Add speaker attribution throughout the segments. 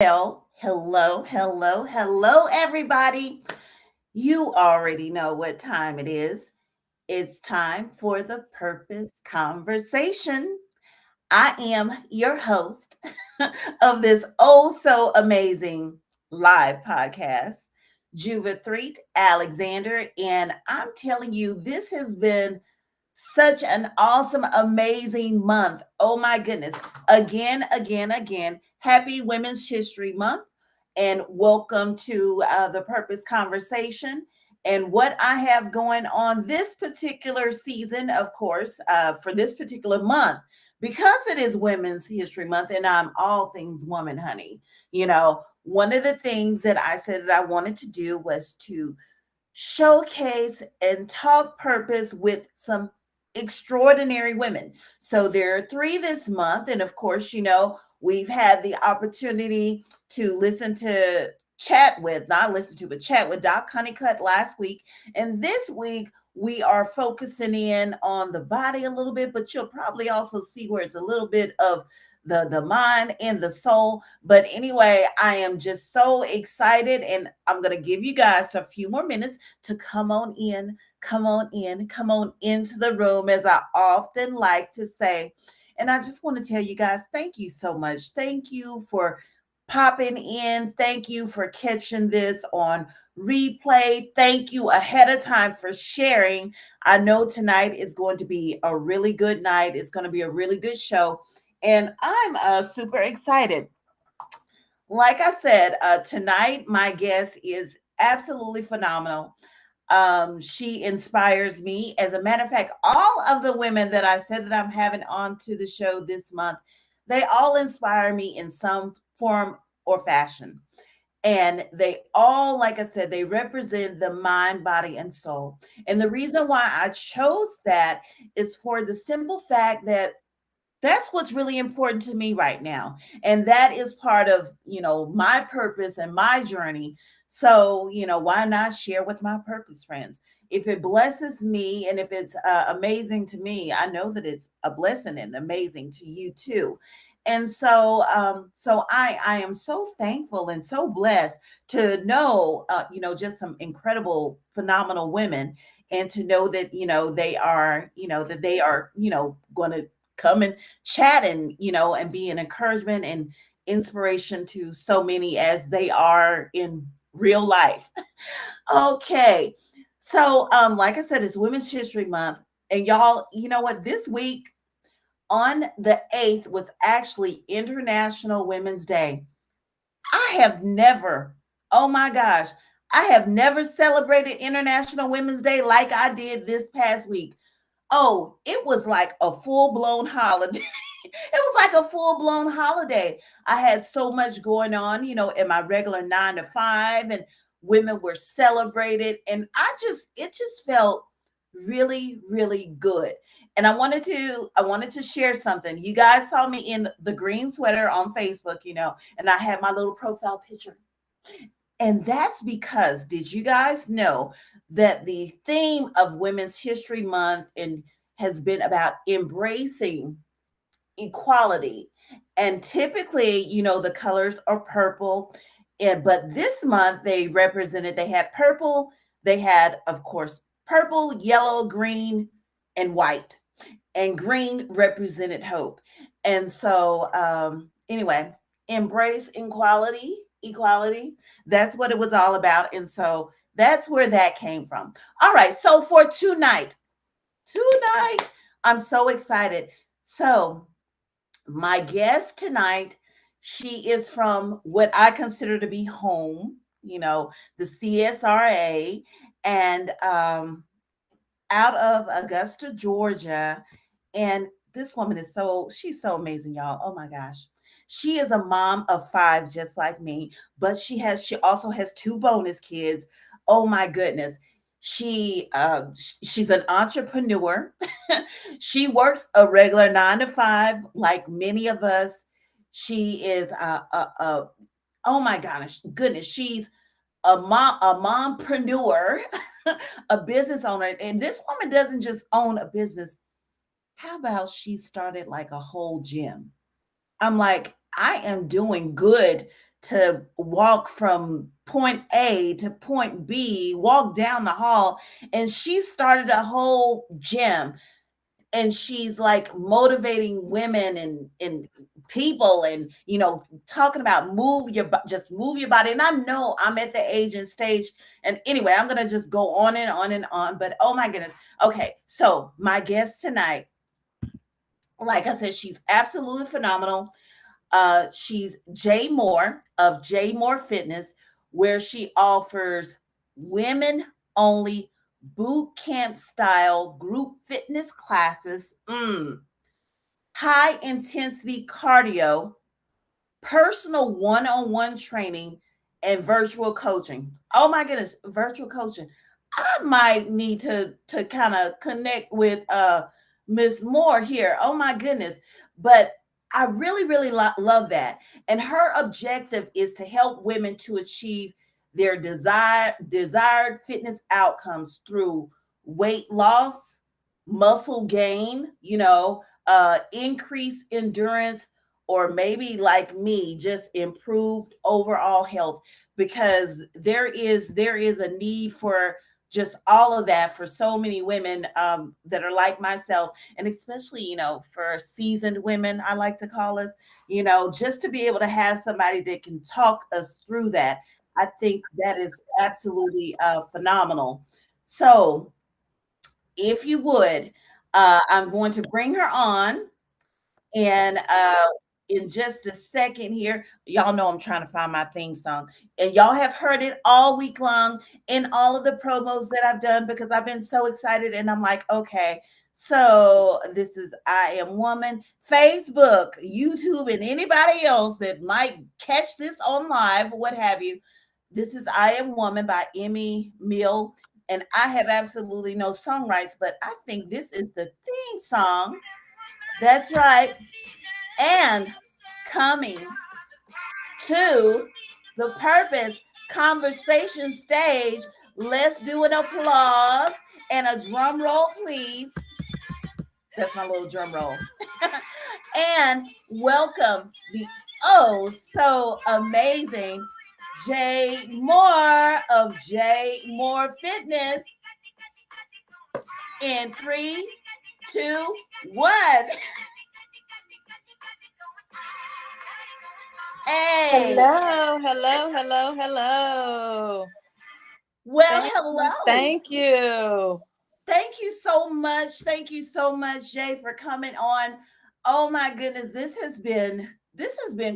Speaker 1: Well, hello, everybody. You already know what time it is. It's time for the Purpose Conversation. I am your host of this oh so amazing live podcast, Juva Alexander. And I'm telling you, this has been such an awesome, amazing month. Oh my goodness. Again. Happy Women's History Month and welcome to the Purpose Conversation. And what I have going on this particular season, of course, for this particular month, because it is Women's History Month and I'm all things woman, honey. One of the things that I said that I wanted to do was to showcase and talk purpose with some extraordinary women. So there are three this month. And of course, we've had the opportunity to not listen to, but chat with Doc Honeycutt last week. And this week, we are focusing in on the body a little bit, but you'll probably also see where it's a little bit of the mind and the soul. But anyway, I am just so excited, and I'm going to give you guys a few more minutes to come on into the room, as I often like to say. And I just want to tell you guys, thank you so much. Thank you for popping in. Thank you for catching this on replay. Thank you ahead of time for sharing. I know tonight is going to be a really good night. It's going to be a really good show. And I'm super excited. Like I said, tonight my guest is absolutely phenomenal. She inspires me. As a matter of fact, all of the women that I said that I'm having on to the show this month, they all inspire me in some form or fashion. And they all, like I said, they represent the mind, body, and soul. And the reason why I chose that is for the simple fact that that's what's really important to me right now, and that is part of my purpose and my journey. So why not share with my purpose friends? If it blesses me and if it's amazing to me, I know that it's a blessing and amazing to you too. And so I am so thankful and so blessed to know just some incredible phenomenal women, and to know that they are going to come and chat, and and be an encouragement and inspiration to so many as they are in real life. Okay. So like I said, it's Women's History Month, and y'all, you know what, this week on the 8th was actually International Women's Day. I have never, oh my gosh, I have never celebrated International Women's Day like I did this past week. Oh, it was like a full blown holiday. It was like a full blown holiday. I had so much going on, in my regular 9 to 5, and women were celebrated. And it just felt really, really good. And I wanted to share something. You guys saw me in the green sweater on Facebook, and I had my little profile picture. And that's because, did you guys know that the theme of Women's History Month has been about embracing equality? And typically, the colors are purple. But this month they had purple, they had, of course, purple, yellow, green, and white. And green represented hope. And so, anyway, embrace equality. That's what it was all about. And so that's where that came from. All right. So for tonight, I'm so excited. So my guest tonight, she is from what I consider to be home, the CSRA, and out of Augusta, Georgia. And this woman she's so amazing, y'all. Oh my gosh. She is a mom of 5, just like me, but she also has 2 bonus kids. Oh my goodness. She's an entrepreneur. She works a regular 9 to 5, like many of us. She is oh my goodness, she's a mompreneur, a business owner. And this woman doesn't just own a business. How about she started like a whole gym? I'm like, I am doing good to walk from point A to point B, walk down the hall, and she started a whole gym, and she's like motivating women and people, and talking about just move your body. And I know I'm at the age and stage, and anyway, I'm gonna just go on and on and on, but oh my goodness. Okay, so my guest tonight, like I said, she's absolutely phenomenal. She's Jay Moore of Jay Moore Fitness, where she offers women only boot camp style group fitness classes, high intensity cardio, personal one-on-one training, and virtual coaching. Oh my goodness, virtual coaching. I might need to kind of connect with Miss Moore here. Oh my goodness. But I really, really love that. And her objective is to help women to achieve their desired fitness outcomes through weight loss, muscle gain, increase endurance, or maybe like me, just improved overall health, because there is a need for just all of that for so many women that are like myself, and especially for seasoned women, I like to call us, just to be able to have somebody that can talk us through that. I think that is absolutely phenomenal. So if you would, I'm going to bring her on, and in just a second here, y'all know I'm trying to find my theme song. And y'all have heard it all week long in all of the promos that I've done, because I've been so excited. And I'm like, okay, so this is I Am Woman, Facebook, YouTube, and anybody else that might catch this on live or what have you. This is I Am Woman by Emmy Mill. And I have absolutely no song rights, but I think this is the theme song. That's right. And coming to the Purpose Conversation stage, let's do an applause and a drum roll, please. That's my little drum roll. And welcome the oh so amazing Jay Moore of Jay Moore Fitness in 3, 2, 1. Hey.
Speaker 2: Hello.
Speaker 1: Well, hello.
Speaker 2: Thank you.
Speaker 1: Thank you so much. Thank you so much, Jay, for coming on. Oh my goodness, this has been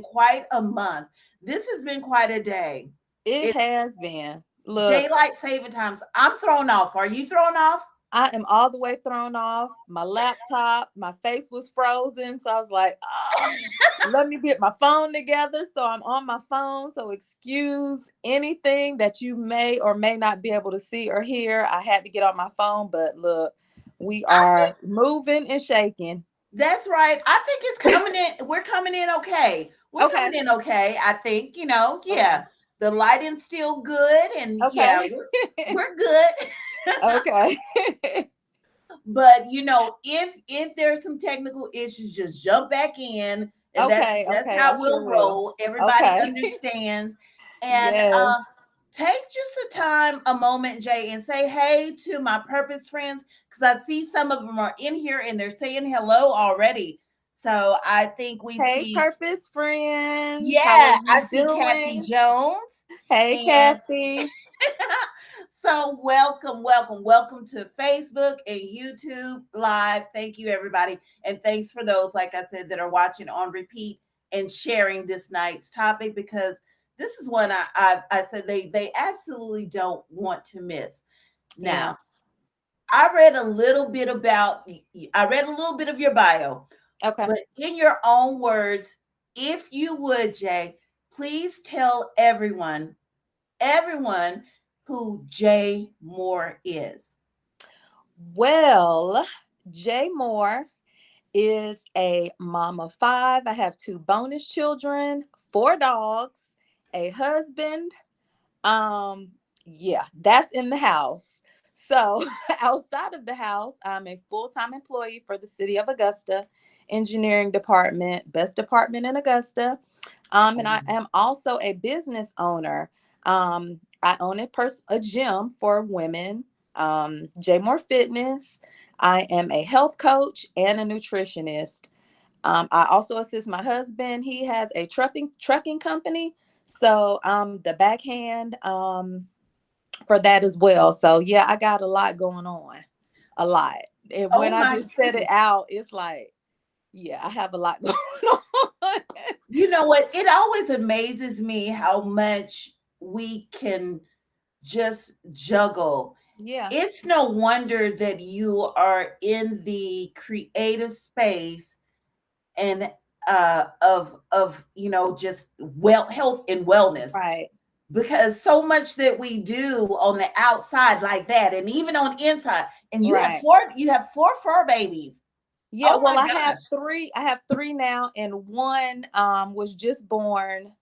Speaker 1: quite a month. This has been quite a day.
Speaker 2: It has been. Look,
Speaker 1: daylight saving times. I'm thrown off. Are you thrown off?
Speaker 2: I am all the way thrown off. My laptop, my face was frozen. So I was like, oh, let me get my phone together. So I'm on my phone. So excuse anything that you may or may not be able to see or hear. I had to get on my phone. But look, we are moving and shaking.
Speaker 1: That's right. I think it's coming in. We're coming in okay. We're coming in okay. I think, yeah. Okay. The lighting's still good, and yeah, we're good.
Speaker 2: Okay.
Speaker 1: But if there's some technical issues, just jump back in. And that's how we'll roll. Everybody understands. And take just a moment, Jay, and say hey to my Purpose friends, because I see some of them are in here and they're saying hello already. So I think we see
Speaker 2: Purpose friends.
Speaker 1: Yeah, I see Kathy Jones.
Speaker 2: Hey, Kathy.
Speaker 1: So welcome to Facebook and YouTube Live. Thank you, everybody. And thanks for those, like I said, that are watching on repeat and sharing this night's topic, because this is one I said they absolutely don't want to miss. Now, I read a little bit of your bio.
Speaker 2: Okay.
Speaker 1: But in your own words, if you would, Jay, please tell everyone who Jay Moore is.
Speaker 2: Well, Jay Moore is a mom of 5. I have 2 bonus children, 4 dogs, a husband. That's in the house. So outside of the house, I'm a full-time employee for the city of Augusta engineering department, best department in Augusta. And I am also a business owner. I own a gym for women, J More Fitness. I am a health coach and a nutritionist. I also assist my husband. He has a trucking company, so the backhand for that as well. So yeah, I got a lot going on, a lot. And when
Speaker 1: Oh
Speaker 2: I
Speaker 1: my
Speaker 2: just set it
Speaker 1: goodness.
Speaker 2: out, it's like, yeah, I have a lot going on.
Speaker 1: You know what? It always amazes me how much we can just juggle.
Speaker 2: Yeah,
Speaker 1: It's no wonder that you are in the creative space and of just health and wellness,
Speaker 2: right,
Speaker 1: because so much that we do on the outside like that, and even on the inside. And
Speaker 2: right.
Speaker 1: you have four fur babies.
Speaker 2: Yeah,
Speaker 1: Oh my
Speaker 2: well, I have
Speaker 1: gosh.
Speaker 2: three. I have three now, and one was just born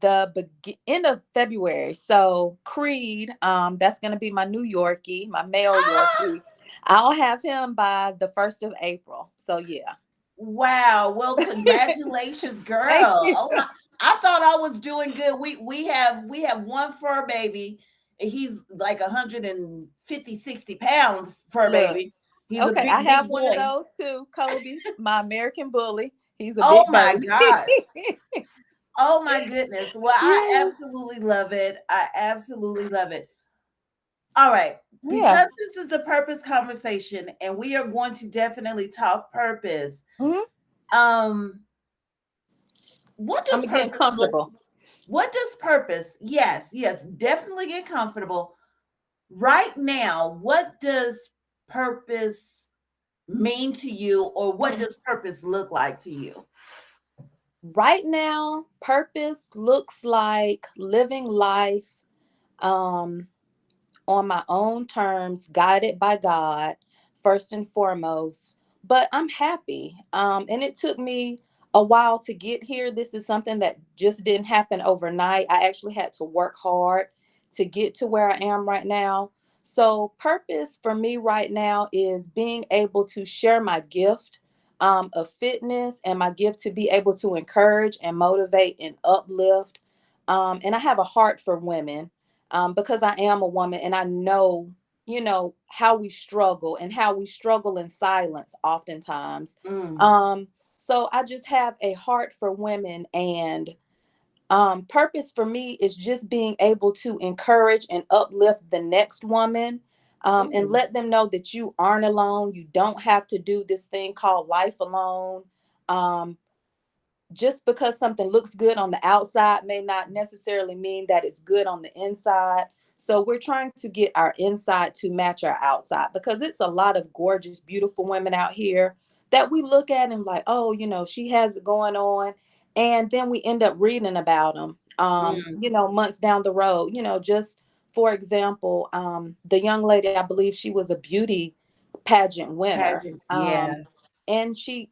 Speaker 2: end of February. So Creed, that's gonna be my new Yorkie, my male
Speaker 1: Ah,
Speaker 2: Yorkie. I'll have him by the 1st of April. So yeah.
Speaker 1: wow. Well, congratulations,
Speaker 2: Thank
Speaker 1: girl.
Speaker 2: you.
Speaker 1: Oh my, I thought I was doing good. We have one fur baby. And he's like 150, 60 pounds fur
Speaker 2: Look,
Speaker 1: baby. He's a
Speaker 2: okay, I
Speaker 1: big,
Speaker 2: have
Speaker 1: big
Speaker 2: one of
Speaker 1: boy.
Speaker 2: those too, Kobe, my American bully. He's a
Speaker 1: Oh
Speaker 2: big
Speaker 1: my
Speaker 2: baby.
Speaker 1: gosh. Oh my goodness. Well, I
Speaker 2: Yes.
Speaker 1: absolutely love it. I absolutely love it. All right.
Speaker 2: Yeah.
Speaker 1: Because this is the purpose conversation and we are going to definitely talk purpose.
Speaker 2: Hmm.
Speaker 1: Um, what
Speaker 2: I'm
Speaker 1: does
Speaker 2: getting
Speaker 1: purpose look
Speaker 2: comfortable.
Speaker 1: what does purpose? Yes, yes, definitely get comfortable. Right now, what does purpose mean to you, or what
Speaker 2: Mm.
Speaker 1: does purpose look like to you?
Speaker 2: Right now, purpose looks like living life um, on my own terms, guided by God, first and foremost. But I'm happy. And it took me a while to get here. This is something that just didn't happen overnight. I actually had to work hard to get to where I am right now. So, purpose for me right now is being able to share my gift of fitness and my gift to be able to encourage and motivate and uplift. And I have a heart for women because I am a woman and I know, how we struggle and how we struggle in silence oftentimes.
Speaker 1: Mm,
Speaker 2: Um, so I just have a heart for women, and purpose for me is just being able to encourage and uplift the next woman. And
Speaker 1: ooh,
Speaker 2: let them know that you aren't alone. You don't have to do this thing called life alone. Um, just because something looks good on the outside may not necessarily mean that it's good on the inside. So we're trying to get our inside to match our outside, because it's a lot of gorgeous, beautiful women out here that we look at and like, oh, she has it going on. And then we end up reading about them,
Speaker 1: mm,
Speaker 2: months down the road. Just for example, the young lady, I believe she was a beauty pageant winner.
Speaker 1: pageant. Yeah,
Speaker 2: And she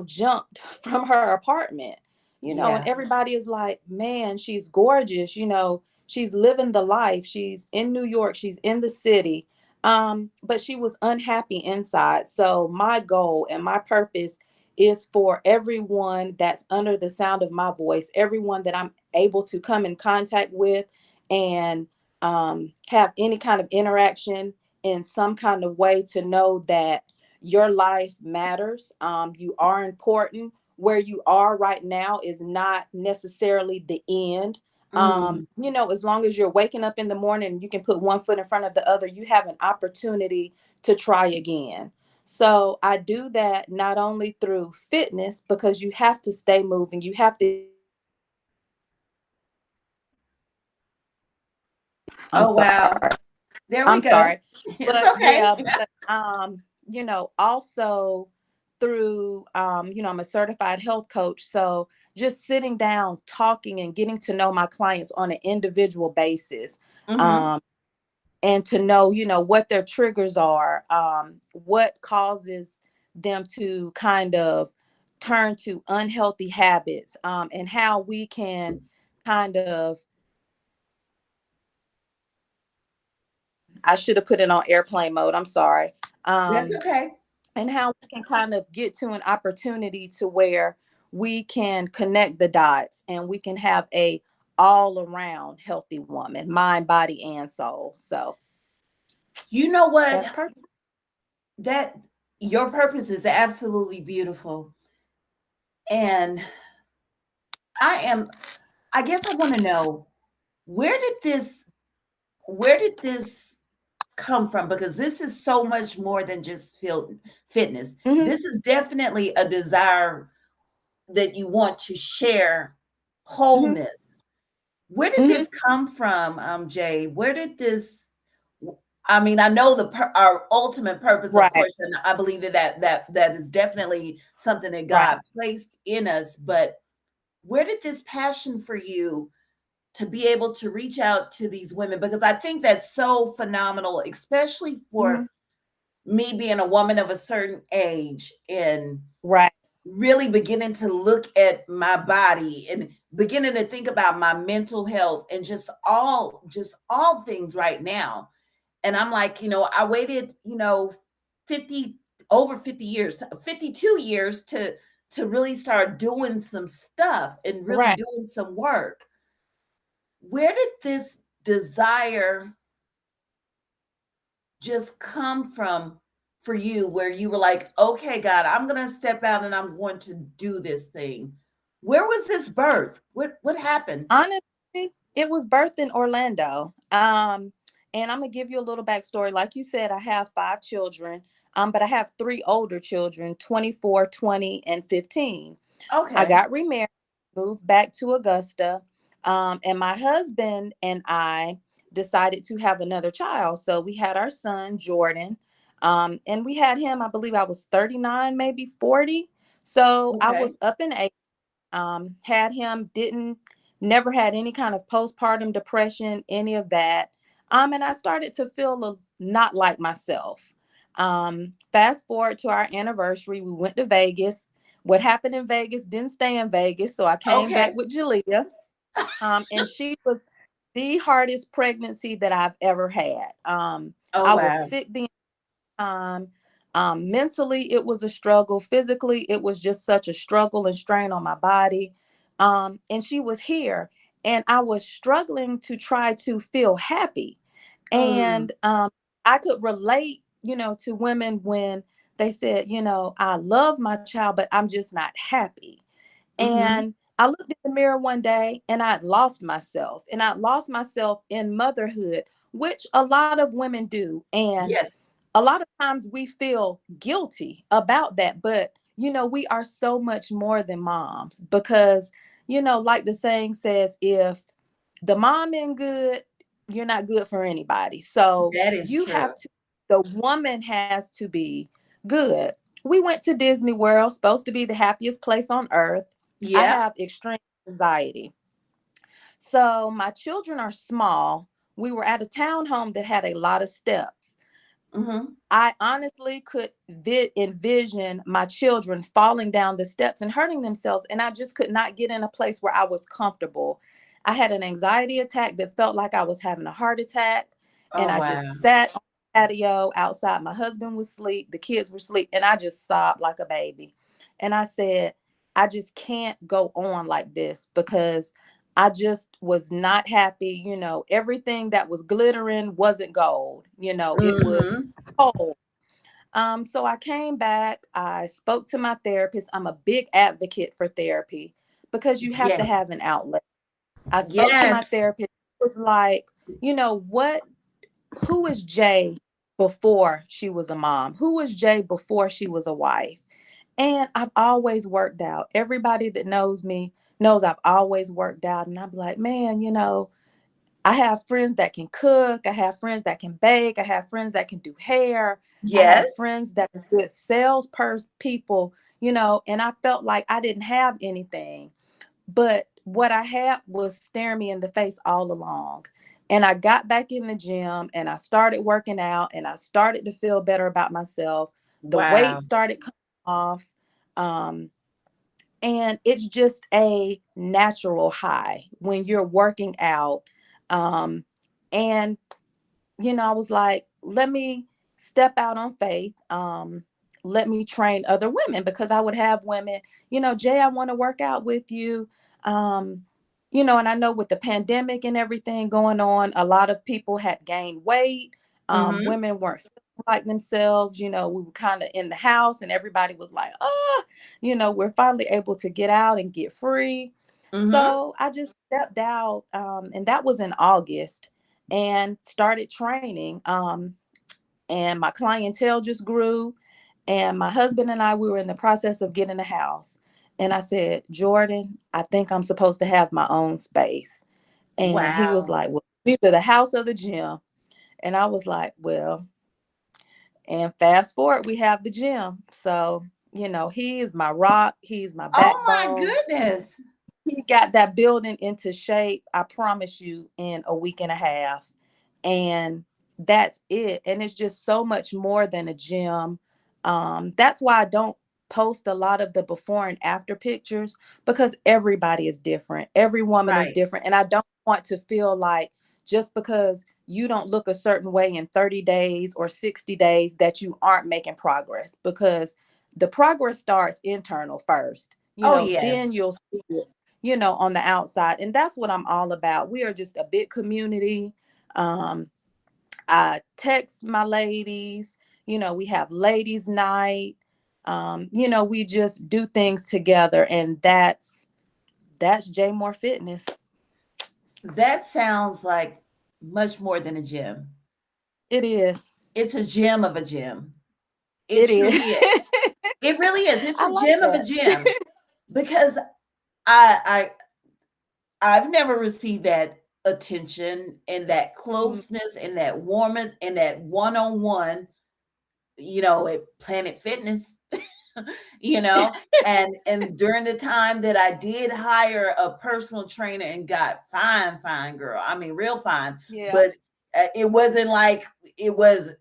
Speaker 2: jumped from her apartment, and
Speaker 1: yeah.
Speaker 2: everybody is like, man, she's gorgeous, she's living the life, she's in New York, she's in the city. But she was unhappy inside. So my goal and my purpose is for everyone that's under the sound of my voice, everyone that I'm able to come in contact with and have any kind of interaction in some kind of way, to know that your life matters. You are important. Where you are right now is not necessarily the end.
Speaker 1: Mm.
Speaker 2: As long as you're waking up in the morning and you can put one foot in front of the other, you have an opportunity to try again. So I do that not only through fitness, because you have to stay moving, you have to I'm
Speaker 1: Oh wow.
Speaker 2: sorry.
Speaker 1: There we
Speaker 2: I'm
Speaker 1: go.
Speaker 2: sorry.
Speaker 1: It's
Speaker 2: But
Speaker 1: okay.
Speaker 2: yeah, but also through I'm a certified health coach. So just sitting down, talking and getting to know my clients on an individual basis.
Speaker 1: Mm-hmm.
Speaker 2: Um and to know, what their triggers are, what causes them to kind of turn to unhealthy habits, and how we can kind of I should have put it on airplane mode. I'm sorry.
Speaker 1: That's
Speaker 2: Um,
Speaker 1: okay.
Speaker 2: and how we can kind of get to an opportunity to where we can connect the dots and we can have a all around healthy woman, mind, body, and soul. So
Speaker 1: You know what?
Speaker 2: that's perfect.
Speaker 1: That your purpose is absolutely beautiful. And I am I guess I want to know, where did this where did this come from? Because this is so much more than just fitness.
Speaker 2: Hmm.
Speaker 1: This is definitely a desire that you want to share
Speaker 2: Hmm.
Speaker 1: wholeness. Where did
Speaker 2: Hmm.
Speaker 1: this come from, Jay? Where did this? I mean, I know our ultimate purpose, of
Speaker 2: Right.
Speaker 1: course, and I believe that is definitely something that
Speaker 2: Right.
Speaker 1: God placed in us. But where did this passion for you to be able to reach out to these women? Because I think that's so phenomenal, especially
Speaker 2: Hmm.
Speaker 1: for me being a woman of a certain age and
Speaker 2: Right.
Speaker 1: really beginning to look at my body and beginning to think about my mental health and just all things right now. And I'm like, I waited, 50 over 50 years, 52 years to really start doing some stuff and really
Speaker 2: Right.
Speaker 1: doing some work. Where did this desire just come from for you, where you were like, okay, God, I'm going to step out and I'm going to do this thing? Where was this birth? What happened?
Speaker 2: Honestly, it was birthed in Orlando. And I'm gonna give you a little backstory. Like you said, I have 5 children, but I have 3 older children, 24, 20, and 15. I
Speaker 1: Okay.
Speaker 2: got remarried, moved back to Augusta, and my husband and I decided to have another child. So we had our son, Jordan, and we had him, I believe I was 39, maybe 40. So I
Speaker 1: Okay.
Speaker 2: was up in age, had him, didn't, never had any kind of postpartum depression, any of that. And I started to feel not like myself. Fast forward to our anniversary, we went to Vegas. What happened in Vegas didn't stay in Vegas, so I came back
Speaker 1: Okay.
Speaker 2: with Jamelia. And she was the hardest pregnancy that I've ever had.
Speaker 1: Oh,
Speaker 2: I was
Speaker 1: wow.
Speaker 2: sick the time. Mentally, it was a struggle. Physically, it was just such a struggle and strain on my body. And she was here, and I was struggling to try to feel happy.
Speaker 1: Mm,
Speaker 2: And I could relate, to women when they said, I love my child, but I'm just not happy.
Speaker 1: mm-hmm.
Speaker 2: And I looked in the mirror one day and I'd lost myself. And I'd lost myself in motherhood, which a lot of women do. And
Speaker 1: Yes,
Speaker 2: a lot of times we feel guilty about that. But, we are so much more than moms because, like the saying says, if the mom ain't good, you're not good for anybody. So
Speaker 1: that is
Speaker 2: you
Speaker 1: true.
Speaker 2: have to, the woman has to be good. We went to Disney World, supposed to be the happiest place on earth. I
Speaker 1: Yep.
Speaker 2: have extreme anxiety. So my children are small. We were at a townhome that had a lot of steps.
Speaker 1: Mm-hmm.
Speaker 2: I honestly could envision my children falling down the steps and hurting themselves. And I just could not get in a place where I was comfortable. I had an anxiety attack that felt like I was having a heart attack. And
Speaker 1: Oh,
Speaker 2: I
Speaker 1: wow.
Speaker 2: just sat on the patio outside. My husband was asleep, the kids were asleep, and I just sobbed like a baby. And I said, I just can't go on like this because I just was not happy. Everything that was glittering wasn't gold. It was
Speaker 1: Mm-hmm.
Speaker 2: cold. So I came back. I spoke to my therapist. I'm a big advocate for therapy because you have to
Speaker 1: Yeah.
Speaker 2: have an outlet. I spoke to my
Speaker 1: Yes.
Speaker 2: therapist. It was like, what? Who is Jay before she was a mom? Who was Jay before she was a wife? And I've always worked out. Everybody that knows me knows I've always worked out. And I'm like, man, I have friends that can cook. I have friends that can bake. I have friends that can do hair. I
Speaker 1: Yes.
Speaker 2: have friends that are good sales people, and I felt like I didn't have anything. But what I had was staring me in the face all along. And I got back in the gym and I started working out and I started to feel better about myself. The weight
Speaker 1: Wow.
Speaker 2: started coming off. Um, and it's just a natural high when you're working out. Um and I was like, let me step out on faith. let me train other women, because I would have women, Jay, I want to work out with you. Um, and I know with the pandemic and everything going on, a lot of people had gained weight.
Speaker 1: Mm-hmm.
Speaker 2: Women weren't feeling like themselves. We were kind of in the house and everybody was like, oh, we're finally able to get out and get free.
Speaker 1: Mm-hmm.
Speaker 2: So I just stepped out, and that was in August, and started training. And my clientele just grew. And my husband and I, we were in the process of getting a house. And I said, Jordan, I think I'm supposed to have my own space. And he was
Speaker 1: Wow.
Speaker 2: like, well, either the house or the gym. And I was like, well, and fast forward, we have the gym. So, he is my rock. He's my
Speaker 1: Oh my
Speaker 2: backbone.
Speaker 1: goodness.
Speaker 2: He got that building into shape, I promise you, in a week and a half. And that's it. And it's just so much more than a gym. That's why I don't post a lot of the before and after pictures, because everybody is different. Every woman is
Speaker 1: Right.
Speaker 2: different. And I don't want to feel like just because you don't look a certain way in 30 days or 60 days that you aren't making progress, because the progress starts internal first.
Speaker 1: Oh
Speaker 2: Then
Speaker 1: yes.
Speaker 2: you'll see it, on the outside. And that's what I'm all about. We are just a big community. Um, I text my ladies, we have ladies' night. We just do things together, and that's J More Fitness.
Speaker 1: That sounds like much more than a gym.
Speaker 2: It is.
Speaker 1: It's a gem of a gym. It
Speaker 2: It is.
Speaker 1: truly is. It really is. It's
Speaker 2: I
Speaker 1: a
Speaker 2: like
Speaker 1: gem of a
Speaker 2: that.
Speaker 1: gem because I I've never received that attention and that
Speaker 2: Mm,
Speaker 1: closeness and that warmth and that one-on-one, at Planet Fitness. you know and during the time that I did hire a personal trainer and got fine girl, I mean real fine,
Speaker 2: yeah.
Speaker 1: but it wasn't like it was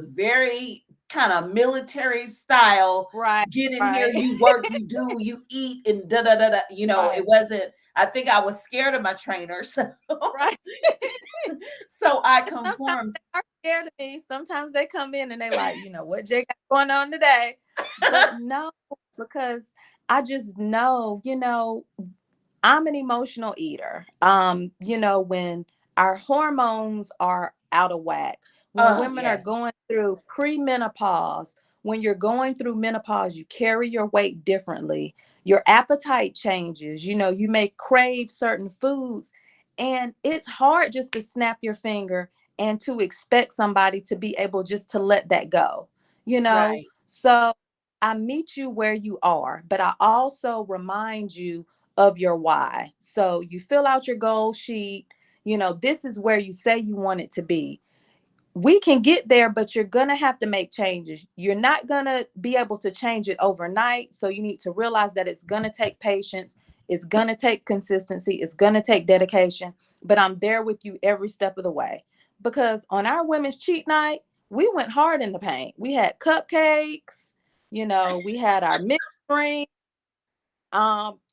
Speaker 1: very kind of military style.
Speaker 2: Right.
Speaker 1: Get in here,
Speaker 2: Right.
Speaker 1: you work, you do, you eat, and da da da da. It
Speaker 2: Right.
Speaker 1: wasn't. I think I was scared of my trainer, so
Speaker 2: Right.
Speaker 1: so I
Speaker 2: And sometimes
Speaker 1: conformed.
Speaker 2: they are scared of me. Sometimes they come in and they like, what Jay got going on today? But no, because I just know, I'm an emotional eater. When our hormones are out of whack, when women are
Speaker 1: Yes.
Speaker 2: going through premenopause, when you're going through menopause, you carry your weight differently. Your appetite changes. You may crave certain foods. And it's hard just to snap your finger and to expect somebody to be able just to let that go,
Speaker 1: Right.
Speaker 2: So I meet you where you are, but I also remind you of your why. So you fill out your goal sheet. This is where you say you want it to be. We can get there, but you're going to have to make changes. You're not going to be able to change it overnight. So you need to realize that it's going to take patience. It's going to take consistency. It's going to take dedication. But I'm there with you every step of the way. Because on our women's cheat night, we went hard in the paint. We had cupcakes, we had our mixed drink.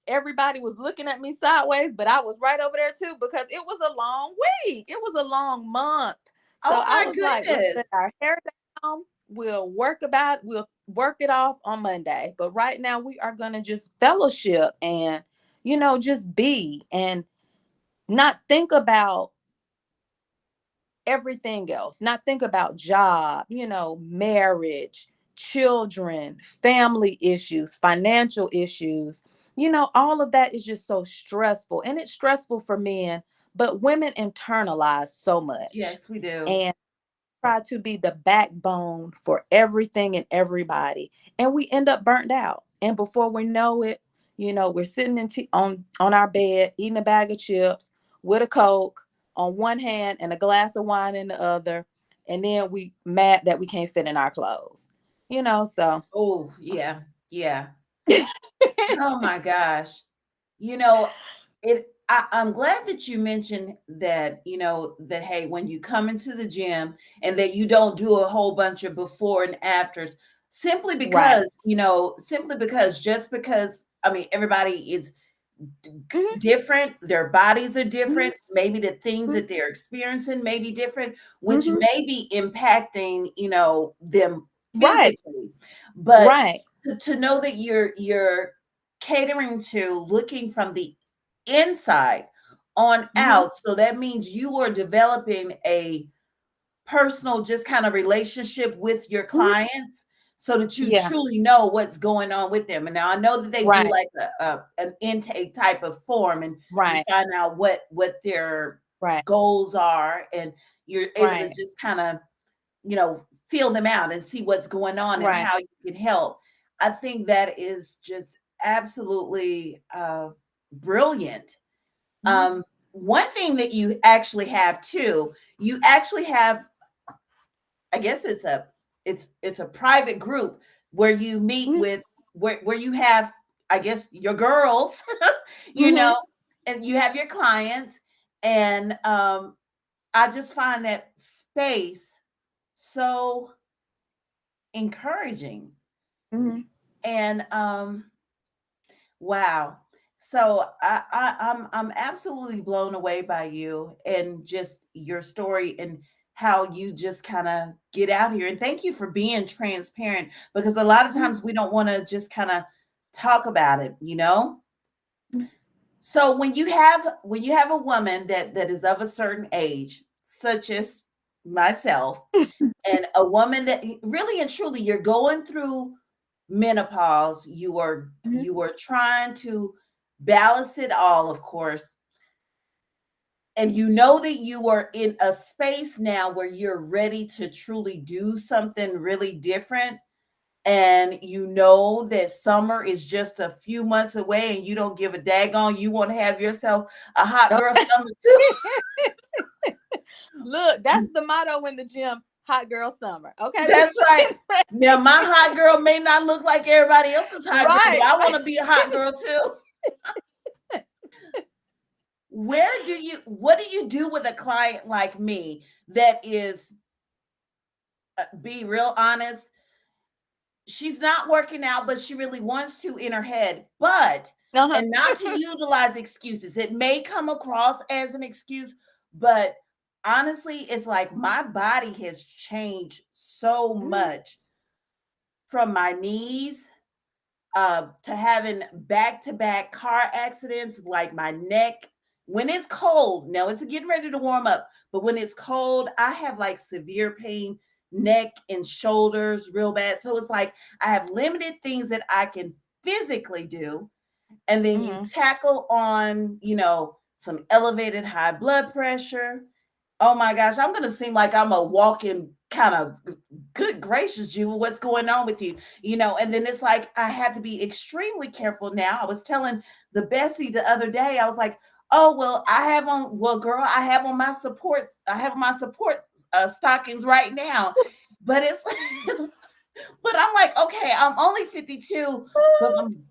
Speaker 2: Everybody was looking at me sideways, but I was right over there too, because it was a long week. It was a long month. So
Speaker 1: Oh
Speaker 2: I
Speaker 1: my
Speaker 2: was like, let's
Speaker 1: goodness.
Speaker 2: let our hair down. We'll work it off on Monday. But right now we are gonna just fellowship and just be, and not think about everything else, not think about job, marriage, children, family issues, financial issues. All of that is just so stressful, and it's stressful for men, but women internalize so much.
Speaker 1: Yes, we do.
Speaker 2: And try to be the backbone for everything and everybody, and we end up burnt out. And before we know it, we're sitting on our bed eating a bag of chips with a Coke on one hand and a glass of wine in the other, and then we mad that we can't fit in our clothes. So
Speaker 1: Oh, yeah. Yeah. Oh my gosh. You know, I'm glad that you mentioned that, that hey, when you come into the gym and that you don't do a whole bunch of before and afters,
Speaker 2: right.
Speaker 1: simply because just because I mean everybody is
Speaker 2: Hmm.
Speaker 1: different, their bodies are
Speaker 2: Hmm.
Speaker 1: different, maybe the things that they're experiencing may be different, which
Speaker 2: Hmm.
Speaker 1: may be impacting, them
Speaker 2: Right.
Speaker 1: physically, but
Speaker 2: Right.
Speaker 1: to know that you're catering to looking from the inside on
Speaker 2: Mm-hmm.
Speaker 1: out. So that means you are developing a personal just kind of relationship with your
Speaker 2: Hmm.
Speaker 1: clients so that you
Speaker 2: Yeah.
Speaker 1: truly know what's going on with them. And now I know that they do
Speaker 2: Right.
Speaker 1: like an intake type of form, and you
Speaker 2: Right.
Speaker 1: find out what their
Speaker 2: Right.
Speaker 1: goals are, and you're able to
Speaker 2: Right.
Speaker 1: just kind of, feel them out and see what's going on and
Speaker 2: Right.
Speaker 1: how you can help. I think that is just absolutely brilliant.
Speaker 2: Hmm.
Speaker 1: One thing that you actually have too, you actually have, I guess it's a private group where you meet with, where you have, I guess, your girls, you
Speaker 2: Hmm.
Speaker 1: know, and you have your clients, and I just find that space so encouraging.
Speaker 2: Hmm.
Speaker 1: And wow. So I'm absolutely blown away by you and just your story and how you just kind of get out here. And thank you for being transparent, because a lot of times we don't want to just kind of talk about it. So when you have a woman that is of a certain age, such as myself, and a woman that really and truly you're going through menopause, you are trying to balance it all, of course, and you know that you are in a space now where you're ready to truly do something really different, and you know that summer is just a few months away, and you don't give a daggone, you want to have yourself a hot girl summer too.
Speaker 2: Look, that's the motto in the gym. Hot girl summer. Okay.
Speaker 1: That's right. Now, my hot girl may not look like everybody else's hot girl, but
Speaker 2: Right.
Speaker 1: I want to be a hot girl too. What do you do with a client like me that is, be real honest, she's not working out, but she really wants to in her head,
Speaker 2: Uh-huh.
Speaker 1: and not to utilize excuses. It may come across as an excuse, but honestly, it's like my body has changed so
Speaker 2: Mhm.
Speaker 1: much, from my knees to having back to back car accidents, like my neck. When it's cold, now it's getting ready to warm up, but when it's cold, I have like severe pain, neck and shoulders, real bad. So it's like I have limited things that I can physically do. And then you
Speaker 2: Mhm.
Speaker 1: tackle on, some elevated high blood pressure. Oh my gosh, I'm going to seem like I'm a walking kind of, good gracious, Juva, what's going on with you? And then it's like I have to be extremely careful now. I was telling the bestie the other day, I was like, oh, well, girl, I have my support stockings right now. But it's, but I'm like, okay, I'm only 52,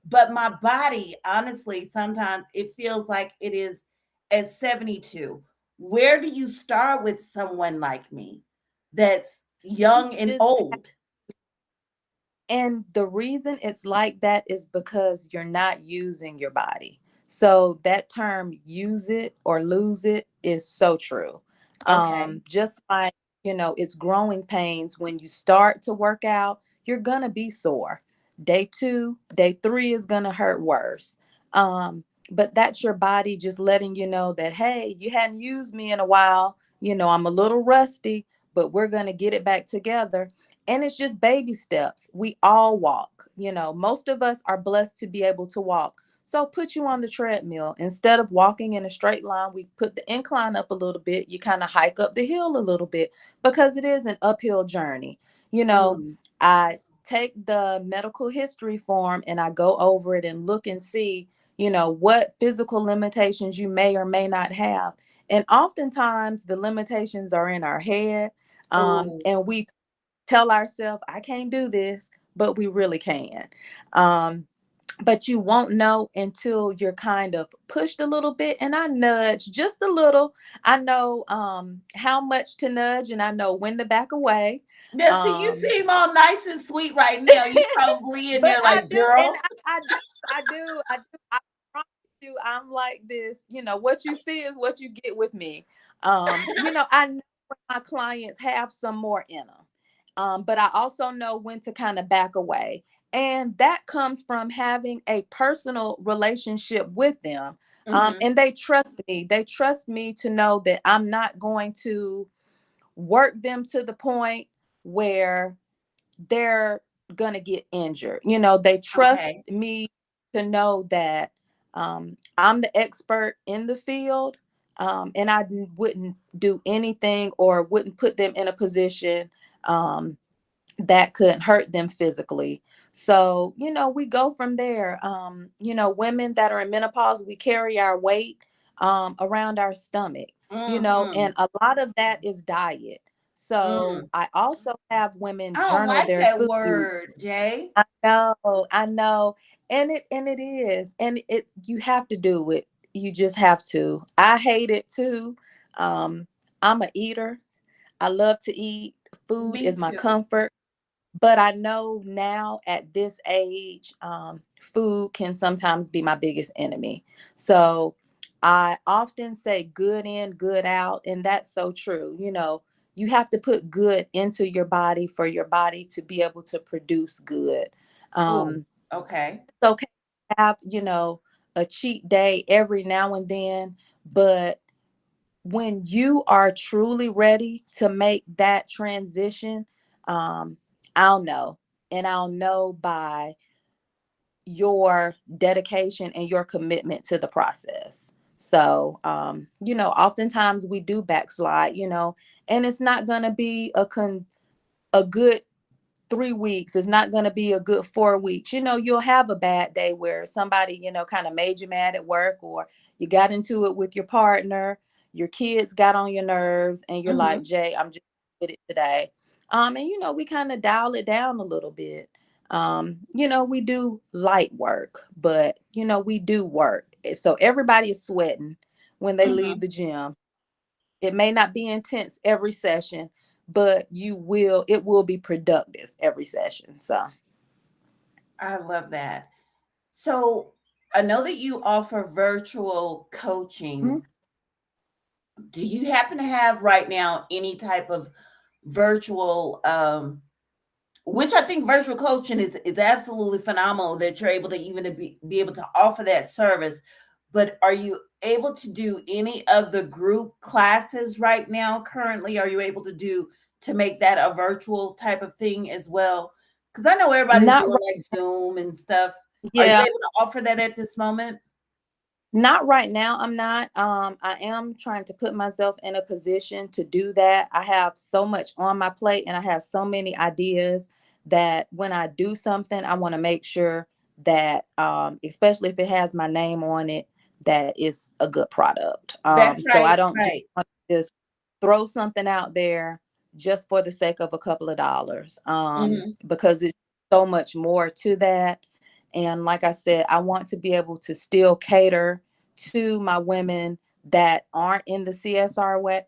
Speaker 1: but my body, honestly, sometimes it feels like it is at 72. Where do you start with someone like me that's
Speaker 2: You
Speaker 1: young and
Speaker 2: just
Speaker 1: old?
Speaker 2: And the reason it's like that is because you're not using your body. So that term, use it or lose it, is so true.
Speaker 1: Okay.
Speaker 2: Just like, it's growing pains. When you start to work out, you're going to be sore. Day two, day three is going to hurt worse. But that's your body just letting you know that, hey, you hadn't used me in a while. I'm a little rusty, but we're going to get it back together. And it's just baby steps. We all walk. Most of us are blessed to be able to walk. So put you on the treadmill. Instead of walking in a straight line, we put the incline up a little bit. You kind of hike up the hill a little bit, because it is an uphill journey. You know,
Speaker 1: Mm.
Speaker 2: I take the medical history form and I go over it and look and see, what physical limitations you may or may not have. And oftentimes the limitations are in our head.
Speaker 1: Oh,
Speaker 2: And we tell ourselves, I can't do this, but we really can. Um, but you won't know until you're kind of pushed a little bit. And I nudge just a little. I know how much to nudge, and I know when to back away.
Speaker 1: yeah. See, you
Speaker 2: Um,
Speaker 1: seem all nice and sweet right now. You probably in
Speaker 2: but
Speaker 1: there
Speaker 2: I
Speaker 1: like,
Speaker 2: do, and
Speaker 1: girl.
Speaker 2: I do. I promise you, I'm like this. What you see is what you get with me. I know when my clients have some more in them. But I also know when to kind of back away. And that comes from having a personal relationship with them.
Speaker 1: Mm-hmm.
Speaker 2: And they trust me. They trust me to know that I'm not going to work them to the point where they're gonna get injured. They trust
Speaker 1: Okay.
Speaker 2: me to know that I'm the expert in the field, and wouldn't do anything or wouldn't put them in a position um, that could hurt them physically. So, we go from there. Women that are in menopause, we carry our weight around our stomach,
Speaker 1: Mm-hmm.
Speaker 2: and a lot of that is diet. So
Speaker 1: Mm.
Speaker 2: I also have women
Speaker 1: I don't
Speaker 2: journal
Speaker 1: like
Speaker 2: their
Speaker 1: that
Speaker 2: food.
Speaker 1: word, Jay.
Speaker 2: I know. And it is. And you have to do it. You just have to. I hate it too. Um, I'm a eater. I love to eat. Food
Speaker 1: Me
Speaker 2: is my
Speaker 1: too.
Speaker 2: comfort. But I know now at this age, food can sometimes be my biggest enemy. So I often say good in, good out. And that's so true. You have to put good into your body for your body to be able to produce good.
Speaker 1: Oh,
Speaker 2: Um,
Speaker 1: okay.
Speaker 2: it's okay to have, a cheat day every now and then, but when you are truly ready to make that transition, um, I'll know. And I'll know by your dedication and your commitment to the process. So, oftentimes we do backslide, and it's not going to be a good 3 weeks. It's not going to be a good 4 weeks. You'll have a bad day where somebody, kind of made you mad at work, or you got into it with your partner, your kids got on your nerves, and you're like,
Speaker 1: Mm-hmm.
Speaker 2: Jay, I'm just with it today. And we kind of dial it down a little bit. We do light work, but we do work. So everybody is sweating when they leave
Speaker 1: Mm-hmm.
Speaker 2: the gym. It may not be intense every session, but it will be productive every session. So,
Speaker 1: I love that. So I know that you offer virtual
Speaker 2: mhm.
Speaker 1: coaching. Do you happen to have right now any type of virtual which I think virtual coaching is absolutely phenomenal that you're able to even to be able to offer that service. But are you able to do any of the group classes right now currently? Are you able to do to make that a virtual type of thing as well? Because I know everybody's
Speaker 2: Not
Speaker 1: doing like Zoom and stuff. Are you
Speaker 2: Yeah,
Speaker 1: able to offer that at this moment?
Speaker 2: not right now. I'm not. I am trying to put myself in a position to do that. I have so much on my plate and I have so many ideas that when I do something, I want to make sure that, especially if it has my name on it, that it's a good product.
Speaker 1: That's
Speaker 2: So I
Speaker 1: right.
Speaker 2: don't just
Speaker 1: Right.
Speaker 2: want to just throw something out there just for the sake of a couple of dollars,
Speaker 1: Hmm.
Speaker 2: because it's so much more to that. And like I said, I want to be able to still cater to my women that aren't in the CSRA,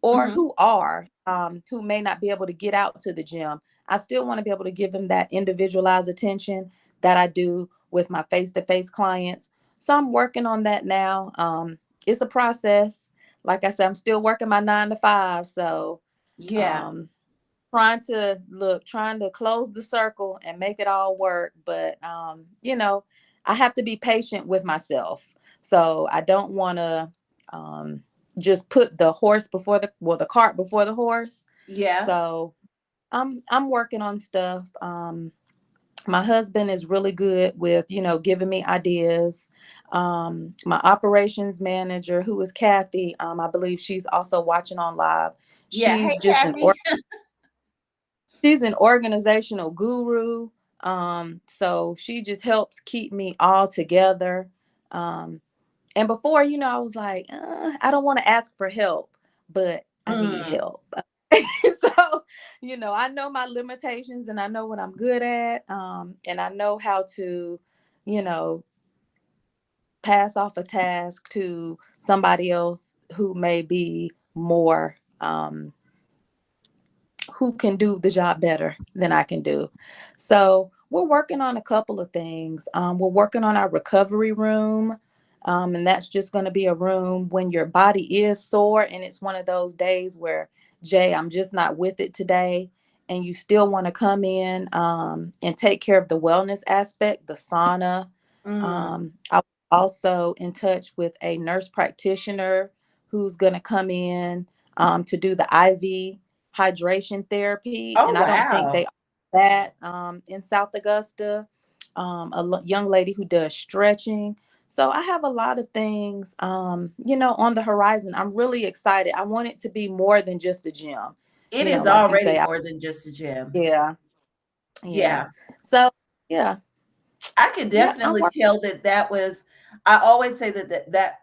Speaker 2: or
Speaker 1: Hmm.
Speaker 2: who are, who may not be able to get out to the gym. I still want to be able to give them that individualized attention that I do with my face-to-face clients. So I'm working on that now. It's a process. Like I said, I'm still working my 9 to 5. So
Speaker 1: Yeah.
Speaker 2: um, trying to close the circle and make it all work. But I have to be patient with myself. So I don't want to um, just put the cart before the horse.
Speaker 1: Yeah.
Speaker 2: So I'm working on stuff. My husband is really good with, giving me ideas. My operations manager, who is Kathy, I believe she's also watching on live.
Speaker 1: Yeah. Hey,
Speaker 2: She's just an
Speaker 1: Kathy.
Speaker 2: she's an organizational guru. So she just helps keep me all together. Um, and before, I was like, I don't want to ask for help, but I need
Speaker 1: Mm.
Speaker 2: help. So, I know my limitations and I know what I'm good at. And I know how to, you know, pass off a task to somebody else who may be more, who can do the job better than I can do. So we're working on a couple of things. We're working on our recovery room. And that's just going to be a room when your body is sore and it's one of those days where Jay, I'm just not with it today, and you still want to come in and take care of the wellness aspect, the sauna.
Speaker 1: Mm.
Speaker 2: I was also in touch with a nurse practitioner who's going to come in to do the IV hydration therapy,
Speaker 1: Oh,
Speaker 2: and I don't think
Speaker 1: wow.
Speaker 2: they offer that in South Augusta. Young lady who does stretching. So I have a lot of things, on the horizon. I'm really excited. I want it to be more than just a gym,
Speaker 1: It is
Speaker 2: like you
Speaker 1: already
Speaker 2: say.
Speaker 1: more than just a gym.
Speaker 2: Yeah, yeah.
Speaker 1: Yeah.
Speaker 2: So yeah,
Speaker 1: I could
Speaker 2: yeah. I'm
Speaker 1: definitely
Speaker 2: working.
Speaker 1: tell that was, I always say that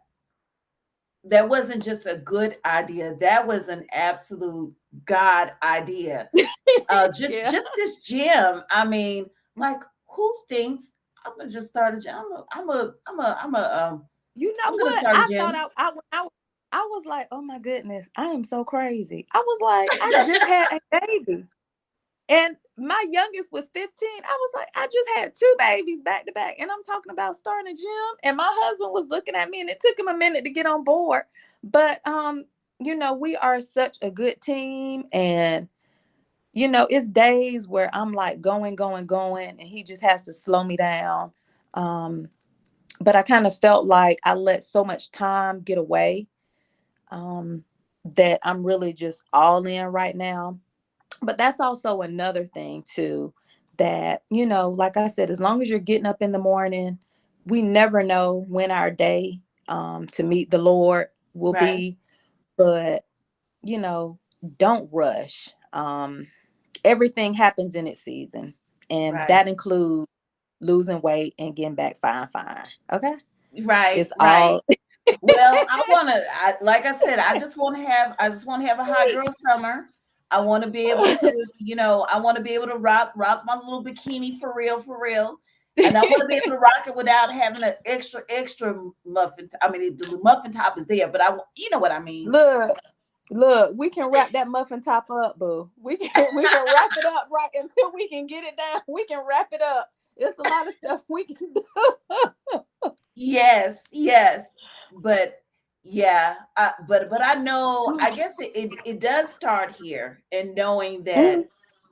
Speaker 1: wasn't just a good idea. That was an absolute God idea. Just
Speaker 2: Yeah.
Speaker 1: just this gym. I mean, like, who thinks I'm gonna just start a gym?
Speaker 2: You
Speaker 1: I'm
Speaker 2: know
Speaker 1: gonna
Speaker 2: what?
Speaker 1: start a
Speaker 2: I thought
Speaker 1: gym.
Speaker 2: I was like, oh my goodness, I am so crazy. I was like, I just had a baby. And my youngest was 15. I was like, I just had two babies back to back. And I'm talking about starting a gym. And my husband was looking at me and it took him a minute to get on board. But we are such a good team. And it's days where I'm like going, going, going, and he just has to slow me down. But I kind of felt like I let so much time get away, um, that I'm really just all in right now. But that's also another thing too, that like I said, as long as you're getting up in the morning, we never know when our day to meet the Lord will
Speaker 1: Right,
Speaker 2: be. But you know don't rush. Everything happens in its season, and
Speaker 1: right,
Speaker 2: that includes losing weight and getting back fine. Okay,
Speaker 1: right,
Speaker 2: it's
Speaker 1: right.
Speaker 2: all
Speaker 1: Well, like I said, I just want to have a hot girl summer. I want to be able to, I want to be able to rock my little bikini for real. And I want to be able to rock it without having an extra muffin. I mean, the muffin top is there, but you know what I mean.
Speaker 2: look. Look, we can wrap that muffin top up, boo. We can wrap it up right until we can get it down. We can wrap it up. It's a lot of stuff we can do.
Speaker 1: Yes, yes, but yeah, but I know. I guess it does start here, and knowing that
Speaker 2: Mhm,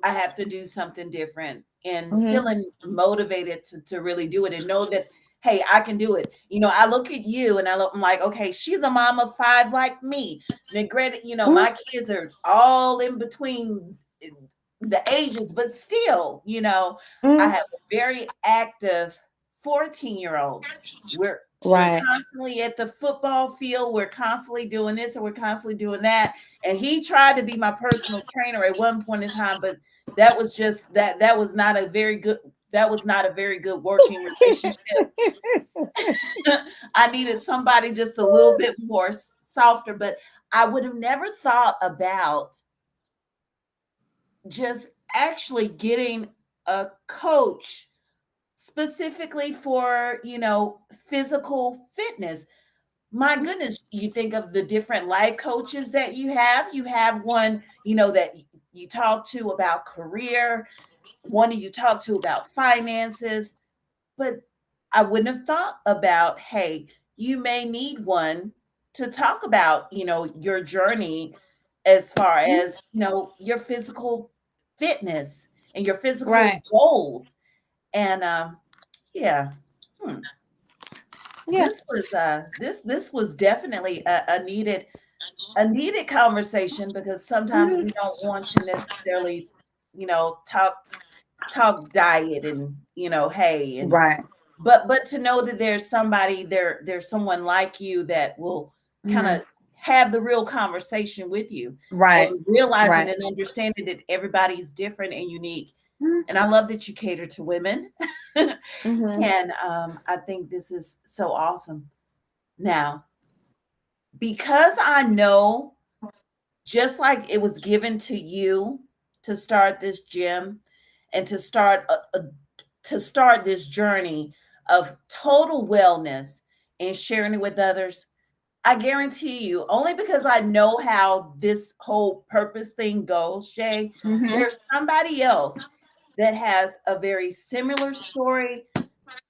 Speaker 1: I have to do something different, and
Speaker 2: mhm,
Speaker 1: feeling motivated to really do it, and know that, hey, I can do it. I look at you, and I'm like, okay, she's a mom of five like me. Now, granted,
Speaker 2: mhm,
Speaker 1: my kids are all in between the ages, but still, I
Speaker 2: mhm.
Speaker 1: have a very active 14-year-old. We're
Speaker 2: Right.
Speaker 1: constantly at the football field. We're constantly doing this and we're constantly doing that. And he tried to be my personal trainer at one point in time, but that was not a very good working relationship. I needed somebody just a little bit more softer, but I would have never thought about just actually getting a coach specifically for, physical fitness. My goodness, you think of the different life coaches that you have. You have one, that you talk to about career, one that you talk to about finances, but I wouldn't have thought about, hey, you may need one to talk about, your journey as far
Speaker 2: Mhm.
Speaker 1: as, your physical fitness and your physical
Speaker 2: Right.
Speaker 1: goals. And yeah. Hmm.
Speaker 2: Yeah.
Speaker 1: This was definitely a needed conversation, because sometimes
Speaker 2: Mhm.
Speaker 1: we don't want to necessarily, talk diet and, hey, and
Speaker 2: Right.
Speaker 1: but to know that there's someone like you that will kind of
Speaker 2: Mhm.
Speaker 1: have the real conversation with you, and
Speaker 2: Right.
Speaker 1: realizing
Speaker 2: Right.
Speaker 1: and understanding that everybody's different and unique.
Speaker 2: Mhm.
Speaker 1: And I love that you cater to women.
Speaker 2: Mhm.
Speaker 1: And I think this is so awesome. Now, because I know, just like it was given to you to start this gym and to start this journey of total wellness and sharing it with others, I guarantee you, only because I know how this whole purpose thing goes, Jay,
Speaker 2: Mhm.
Speaker 1: there's somebody else that has a very similar story,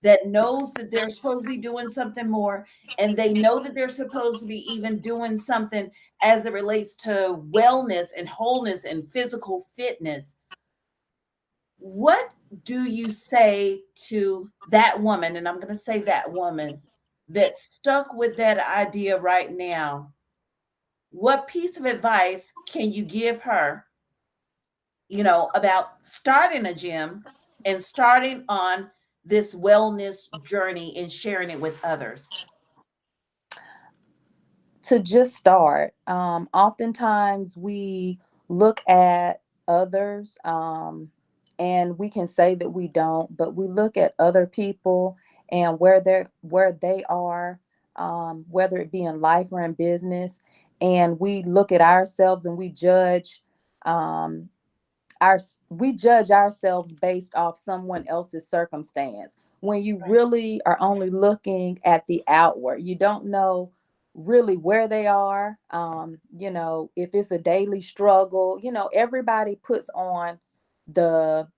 Speaker 1: that knows that they're supposed to be doing something more, and they know that they're supposed to be even doing something as it relates to wellness and wholeness and physical fitness. What do you say to that woman, and I'm going to say that woman, that's stuck with that idea right now? What piece of advice can you give her, about starting a gym and starting on this wellness journey and sharing it with others?
Speaker 2: To just start. Oftentimes we look at others, and we can say that we don't, but we look at other people and where they are, whether it be in life or in business, and we look at ourselves and um, our we judge ourselves based off someone else's circumstance, when you
Speaker 1: Right.
Speaker 2: really are only looking at the outward. You don't know really where they are. If it's a daily struggle, everybody puts on the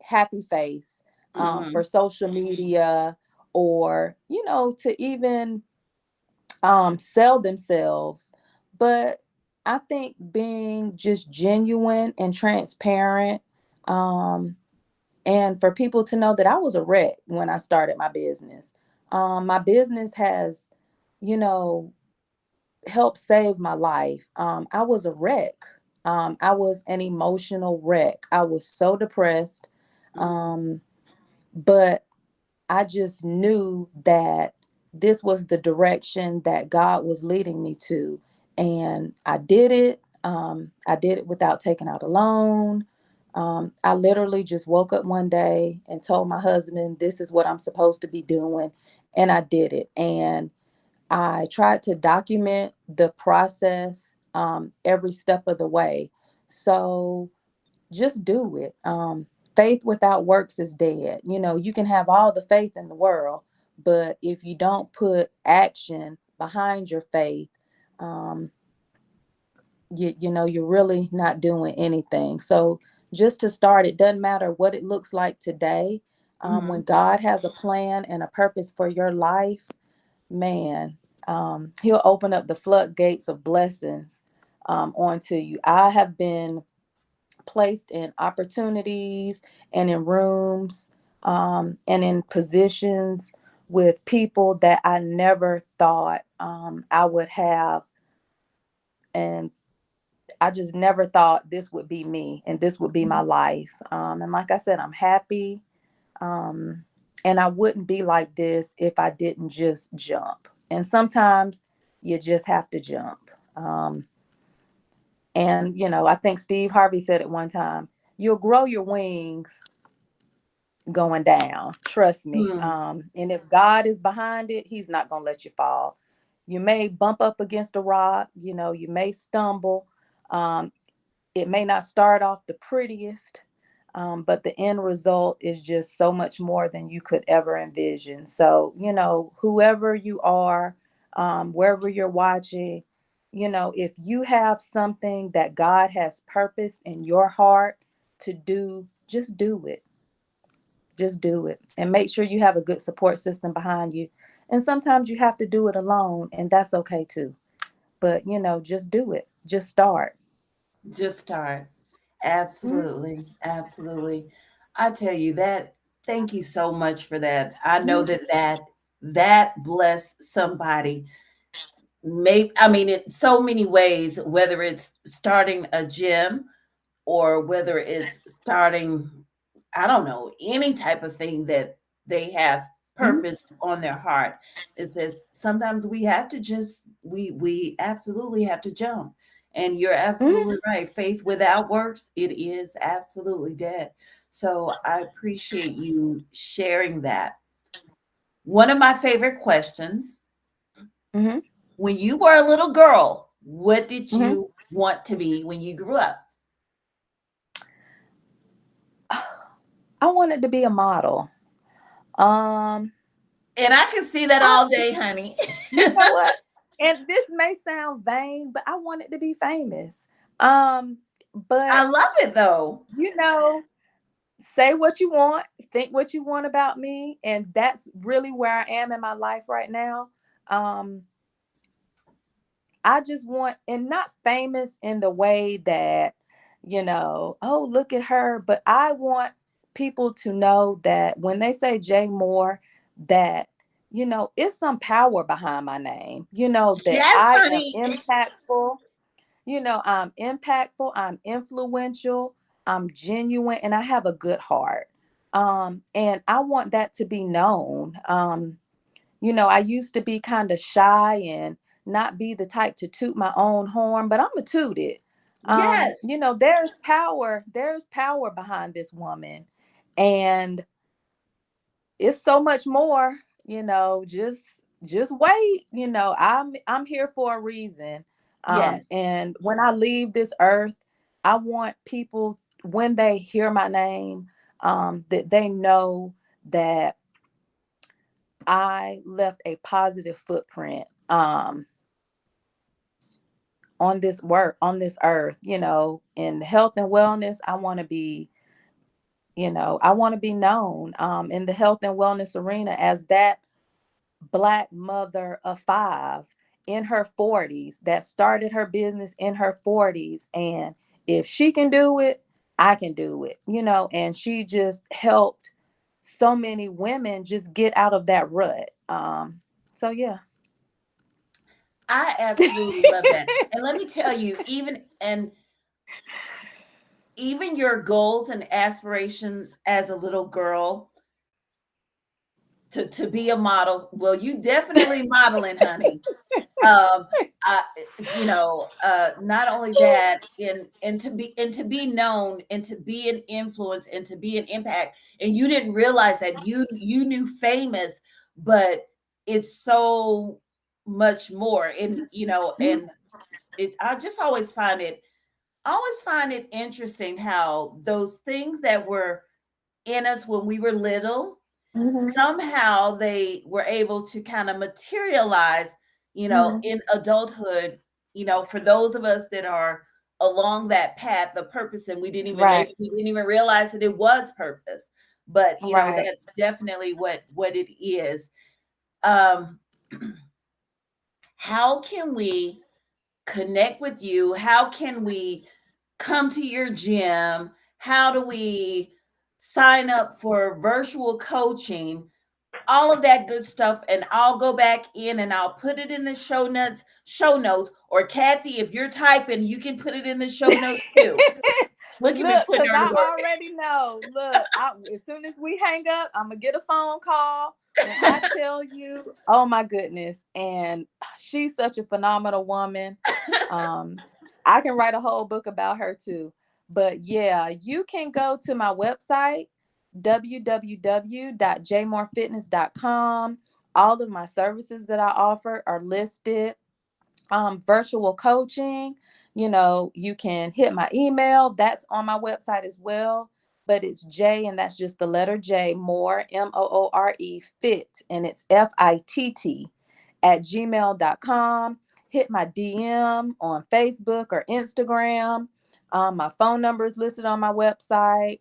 Speaker 2: happy face, for
Speaker 1: Mhm.
Speaker 2: social media, or to even sell themselves. But I think being just genuine and transparent, um, and for people to know that I was a wreck when I started my business. My business has, you know, helped save my life. I was a wreck. I was an emotional wreck. I was so depressed.
Speaker 1: Mm.
Speaker 2: But I just knew that this was the direction that God was leading me to. And I did it. I did it without taking out a loan. I literally just woke up one day and told my husband, this is what I'm supposed to be doing. And I did it. And I tried to document the process, every step of the way. So just do it. Faith without works is dead. You can have all the faith in the world, but if you don't put action behind your faith, um, you're really not doing anything. So just to start, it doesn't matter what it looks like today. When
Speaker 1: Mhm.
Speaker 2: God has a plan and a purpose for your life, man, He'll open up the floodgates of blessings, onto you. I have been placed in opportunities and in rooms, and in positions with people that I never thought, I would have. And I just never thought this would be me and this would be my
Speaker 1: Mhm.
Speaker 2: life. And like I said, I'm happy. Um, and I wouldn't be like this if I didn't just jump. And sometimes you just have to jump. And, I think Steve Harvey said it one time, you'll grow your wings going down. Trust me.
Speaker 1: Mm.
Speaker 2: And if God is behind it, He's not going to let you fall. You may bump up against a rock, you may stumble. Um, it may not start off the prettiest, but the end result is just so much more than you could ever envision. So, whoever you are, wherever you're watching, if you have something that God has purposed in your heart to do, just do it. Just do it, and make sure you have a good support system behind you. And sometimes you have to do it alone, and that's okay too. But just do it. Just start.
Speaker 1: Just start.
Speaker 2: Mhm.
Speaker 1: Absolutely. Absolutely. I tell you that, thank you so much for that. I know
Speaker 2: Mhm.
Speaker 1: that blessed somebody. Maybe, I mean, in so many ways, whether it's starting a gym or whether it's starting, I don't know, any type of thing that they have
Speaker 2: Mhm.
Speaker 1: purpose on their heart. It says sometimes we have to just we absolutely have to jump. And you're
Speaker 2: Mhm.
Speaker 1: absolutely right. Faith without works, it is absolutely dead. So I appreciate you sharing that. One of my favorite questions:
Speaker 2: Mhm.
Speaker 1: when you were a little girl, what did
Speaker 2: Mhm.
Speaker 1: you want to be when you grew up?
Speaker 2: I wanted to be a model. Um,
Speaker 1: And I can see that
Speaker 2: I,
Speaker 1: all day, honey.
Speaker 2: you know what? And this may sound vain, but I wanted to be famous. Um,
Speaker 1: I
Speaker 2: but
Speaker 1: love it though.
Speaker 2: you know, say what you want, think what you want about me, and that's really where I am in my life right now. Um, I just want, and not famous in the way that, oh, look at her, but I want people to know that when they say Jay Moore, that, it's some power behind my name, that
Speaker 1: Yes,
Speaker 2: I am
Speaker 1: honey.
Speaker 2: impactful, I'm impactful, I'm influential, I'm genuine, and I have a good heart. And I want that to be known. I used to be kind of shy and not be the type to toot my own horn, but I'm a toot it.
Speaker 1: Yes.
Speaker 2: There's power behind this woman. And it's so much more, just wait, I'm here for a reason.
Speaker 1: Yes.
Speaker 2: And when I leave this earth, I want people, when they hear my name, that they know that I left a positive footprint on this earth, in health and wellness. I want to be known in the health and wellness arena as that Black mother of five in her 40s that started her business in her 40s. And if she can do it, I can do it, and she just helped so many women just get out of that rut. So yeah.
Speaker 1: I absolutely love that. And let me tell you, even your goals and aspirations as a little girl to be a model, well, you definitely modeling, honey. Um, I, not only that, and to be known, and to be an influence, and to be an impact, and you didn't realize that you knew famous, but it's so much more, and I just always find it interesting how those things that were in us when we were little,
Speaker 2: Mhm,
Speaker 1: somehow they were able to kind of materialize,
Speaker 2: mhm.
Speaker 1: in adulthood, for those of us that are along that path of purpose, and
Speaker 2: Right,
Speaker 1: we didn't even realize that it was purpose. But
Speaker 2: right.
Speaker 1: that's definitely what it is. Um, how can we connect with you? How can we come to your gym? How do we sign up for virtual coaching? All of that good stuff, and I'll go back in and I'll put it in the show notes, or Kathy, if you're typing, you can put it in the show notes too. Look at me
Speaker 2: Look,
Speaker 1: putting
Speaker 2: because
Speaker 1: her to
Speaker 2: I
Speaker 1: work.
Speaker 2: already know. Look, as soon as we hang up, I'm gonna get a phone call. When I tell you, oh my goodness, and she's such a phenomenal woman. Um, I can write a whole book about her too. But yeah, you can go to my website, www.jmorefitness.com. All of my services that I offer are listed. Virtual coaching, you can hit my email. That's on my website as well. But it's J, and that's just the letter J, More, Moore, fit, and it's FITT at gmail.com. Hit my DM on Facebook or Instagram. My phone number is listed on my website.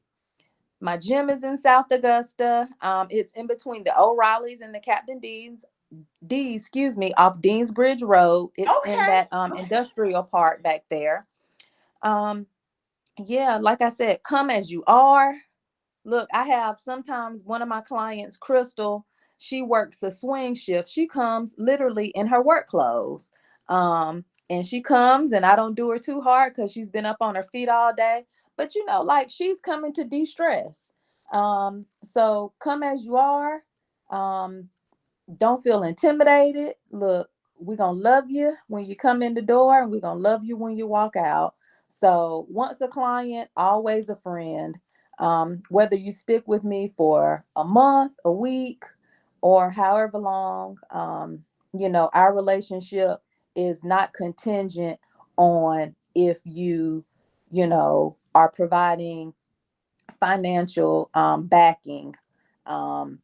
Speaker 2: My gym is in South Augusta. It's in between the O'Reillys and the Captain off Deansbridge Road. It's in
Speaker 1: Okay.
Speaker 2: that industrial park back there. Um, yeah, like I said, come as you are. Look, I have sometimes one of my clients, Crystal, she works a swing shift. She comes literally in her work clothes. And she comes, and I don't do her too hard because she's been up on her feet all day. But like, she's coming to de-stress. So come as you are. Um, don't feel intimidated. Look, we're going to love you when you come in the door, and we're going to love you when you walk out. So once a client, always a friend. Whether you stick with me for a month, a week, or however long, our relationship is not contingent on if are providing financial backing. Um,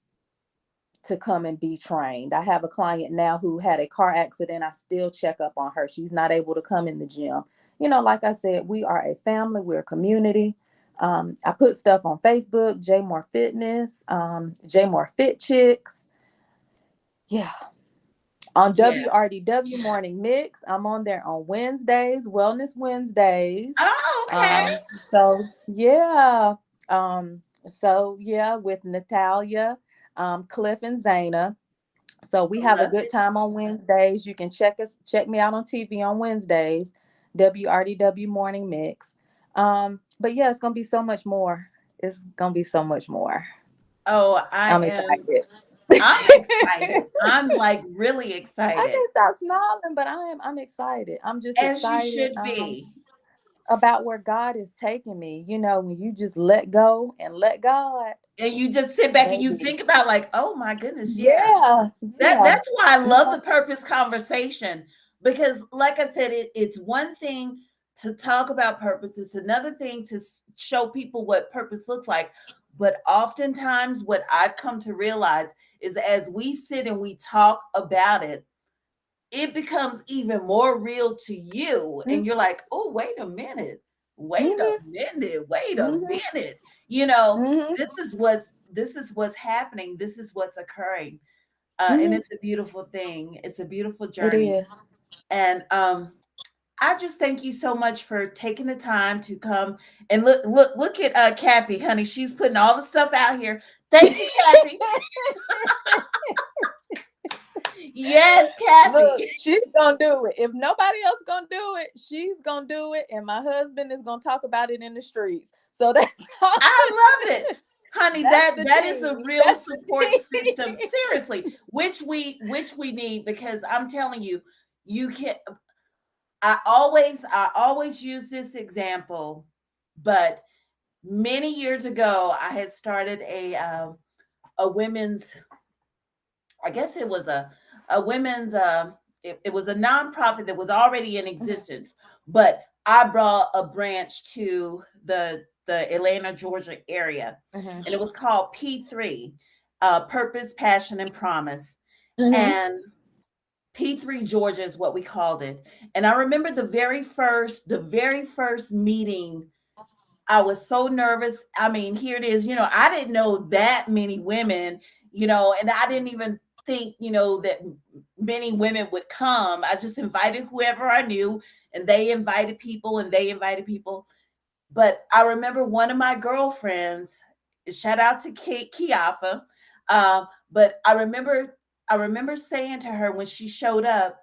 Speaker 2: to come and be trained. I have a client now who had a car accident. I still check up on her. She's not able to come in the gym. Like I said, we are a family, we're a community. I put stuff on Facebook, J More Fitness, J More Fit Chicks. Yeah. On
Speaker 1: Yeah.
Speaker 2: WRDW Morning Mix, I'm on there on Wednesdays, Wellness Wednesdays.
Speaker 1: Oh, okay.
Speaker 2: Um, so yeah. So yeah, with Natalia, Cliff and Zana. So we
Speaker 1: I
Speaker 2: have a
Speaker 1: love
Speaker 2: good
Speaker 1: it.
Speaker 2: time on Wednesdays. You can check me out on TV on Wednesdays, WRDW Morning Mix. But yeah, it's gonna be so much more. It's gonna be so much more.
Speaker 1: Oh,
Speaker 2: I'm excited.
Speaker 1: I'm excited. I'm like really
Speaker 2: I
Speaker 1: excited.
Speaker 2: can't stop smiling, but I'm excited. I'm just
Speaker 1: As you
Speaker 2: excited
Speaker 1: should be.
Speaker 2: about where God is taking me. You know, when you just let go and let God,
Speaker 1: And you just sit back and you
Speaker 2: baby.
Speaker 1: think about like, oh my goodness, yeah.
Speaker 2: Yeah, yeah.
Speaker 1: That's why I love
Speaker 2: Yeah.
Speaker 1: the purpose conversation because, like I said, it's one thing to talk about purpose. It's another thing to show people what purpose looks like. But oftentimes, what I've come to realize is as we sit and we talk about it, it becomes even more real to you. And you're like, oh, wait a
Speaker 2: Mm-hmm.
Speaker 1: minute, wait a
Speaker 2: Mm-hmm.
Speaker 1: minute. You know,
Speaker 2: Mm-hmm.
Speaker 1: this is what's happening. This is what's occurring and
Speaker 2: Mm-hmm.
Speaker 1: it's a beautiful thing. It's a beautiful
Speaker 2: It
Speaker 1: journey.
Speaker 2: is.
Speaker 1: And I just thank you so much for taking the time to come and look at Kathy, honey. She's putting all the stuff out here. Thank you, Kathy. Yes,
Speaker 2: Look,
Speaker 1: Kathy.
Speaker 2: she's gonna do it. If nobody else gonna do it, she's gonna do it, and my husband is gonna talk about it in the streets. So that's
Speaker 1: I love it. Honey,
Speaker 2: that's
Speaker 1: that
Speaker 2: the
Speaker 1: that is a
Speaker 2: team.
Speaker 1: real
Speaker 2: That's the
Speaker 1: support system.
Speaker 2: team.
Speaker 1: Seriously, which we need because I'm telling you, you can I always use this example, but many years ago, I had started a women's. I guess it was a women's. It was a nonprofit that was already in
Speaker 2: Mhm,
Speaker 1: existence, but I brought a branch to the Atlanta, Georgia area,
Speaker 2: mhm,
Speaker 1: and it was called P3, Purpose, Passion, and Promise,
Speaker 2: mhm,
Speaker 1: and P3 Georgia is what we called it. And I remember the very first meeting I was so nervous. I mean, here it is. I didn't know that many women, and I didn't even think, that many women would come. I just invited whoever I knew, and they invited people, and they invited people. But I remember one of my girlfriends, shout out to Kiafa, but I remember saying to her when she showed up,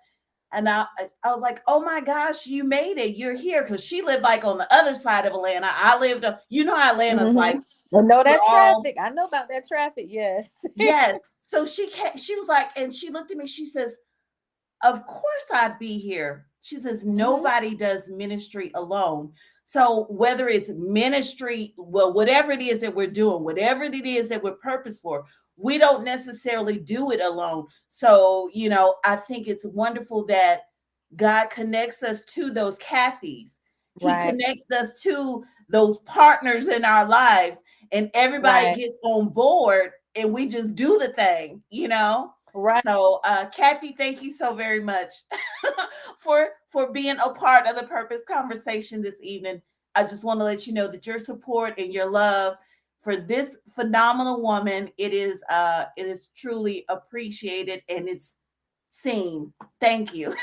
Speaker 1: and I was like, "Oh my gosh, you made it! You're here!" Because she lived like on the other side of Atlanta. I lived, how Atlanta's like.
Speaker 2: mhm. I know
Speaker 1: We're
Speaker 2: that
Speaker 1: all
Speaker 2: traffic. I know about that traffic. Yes.
Speaker 1: yes. So she was like, and she looked at me. She says, "Of course I'd be here." She says,
Speaker 2: Mhm.
Speaker 1: "Nobody does ministry alone." So whether it's ministry, well, whatever it is that we're doing, whatever it is that we're purpose for, we don't necessarily do it alone. So, I think it's wonderful that God connects us to those Kathys. He
Speaker 2: Right.
Speaker 1: connects us to those partners in our lives, and everybody
Speaker 2: Right.
Speaker 1: gets on board and we just do the thing.
Speaker 2: Right.
Speaker 1: So, Kathy, thank you so very much for being a part of the purpose conversation this evening. I just want to let you know that your support and your love for this phenomenal woman, it is truly appreciated and it's seen. Thank you.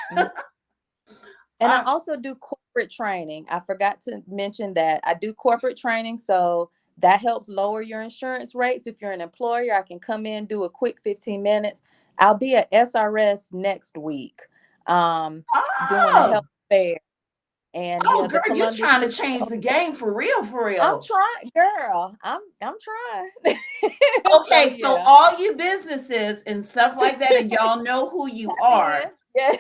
Speaker 2: And I
Speaker 1: Uh,
Speaker 2: also do corporate training. I forgot to mention that I do corporate training. So that helps lower your insurance rates. If you're an employer, I can come in, do a quick 15 minutes. I'll be at SRS next week, um, doing a health
Speaker 1: oh,
Speaker 2: fair. And
Speaker 1: oh,
Speaker 2: yeah, the
Speaker 1: girl, you
Speaker 2: Columbia
Speaker 1: trying to
Speaker 2: City.
Speaker 1: change the game for real, for
Speaker 2: I'm
Speaker 1: real.
Speaker 2: trying, girl. I'm trying. So
Speaker 1: Okay, so
Speaker 2: yeah,
Speaker 1: all you businesses and stuff like that, and y'all know who you
Speaker 2: tap in.
Speaker 1: are.
Speaker 2: Yes.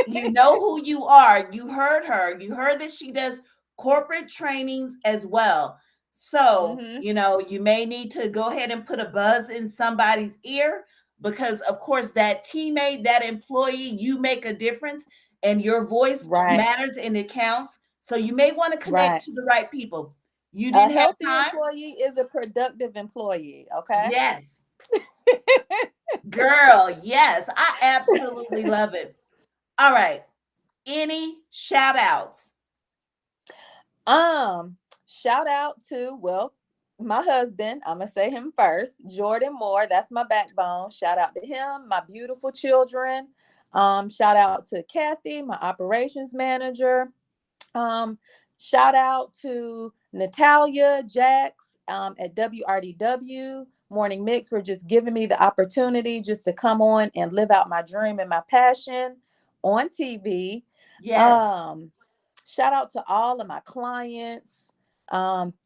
Speaker 1: You know who you are. You heard her. You heard that she does corporate trainings as well. So,
Speaker 2: Hmm.
Speaker 1: you may need to go ahead and put a buzz in somebody's ear because, of course, that teammate, that employee, you make a difference and your voice
Speaker 2: Right.
Speaker 1: matters and it counts. So, you may want to connect
Speaker 2: Right.
Speaker 1: to the right people. You
Speaker 2: A
Speaker 1: didn't have
Speaker 2: healthy
Speaker 1: time?
Speaker 2: employee is a productive employee. Okay.
Speaker 1: Yes. Girl, yes. I absolutely love it. All right. Any shout outs?
Speaker 2: Um, shout out to, well, my husband. I'm gonna say him first. Jordan Moore. That's my backbone. Shout out to him. My beautiful children. Shout out to Kathy, my operations manager. Um, Shout out to Natalia Jax at WRDW Morning Mix for just giving me the opportunity just to come on and live out my dream and my passion on TV.
Speaker 1: Yes.
Speaker 2: Um, Shout out to all of my clients.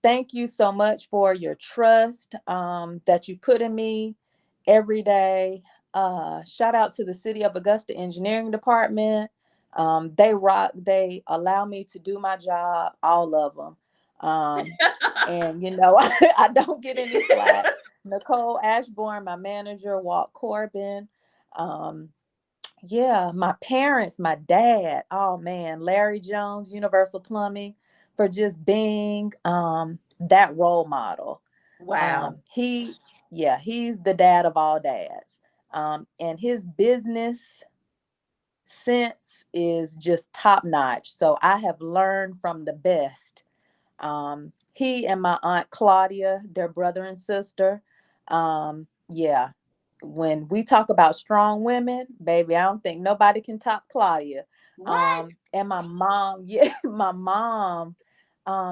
Speaker 2: Thank you so much for your trust that you put in me every day. Shout out to the City of Augusta Engineering Department. They rock. They allow me to do my job, all of them. And I don't get any slack. Nicole Ashbourne, my manager, Walt Corbin. Um, yeah, my parents, my dad, oh man, Larry Jones, Universal Plumbing, for just being that role model.
Speaker 1: Wow.
Speaker 2: He, yeah, he's the dad of all dads. And his business sense is just top notch. So I have learned from the best. He and my aunt Claudia, their brother and sister. Yeah, when we talk about strong women, baby, I don't think nobody can top Claudia.
Speaker 1: What?
Speaker 2: And my mom, yeah, my mom,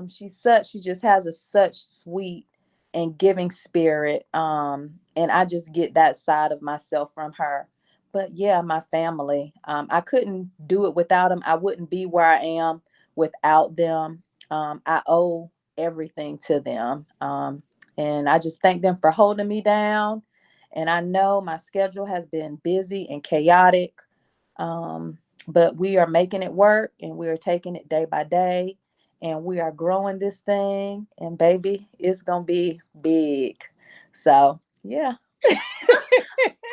Speaker 2: she just has a such sweet and giving spirit. And I just get that side of myself from her. But yeah, my family, I couldn't do it without them. I wouldn't be where I am without them. I owe everything to them. And I just thank them for holding me down. And I know my schedule has been busy and chaotic, but we are making it work and we are taking it day by day. And we are growing this thing. And baby, it's going to be big. So, yeah.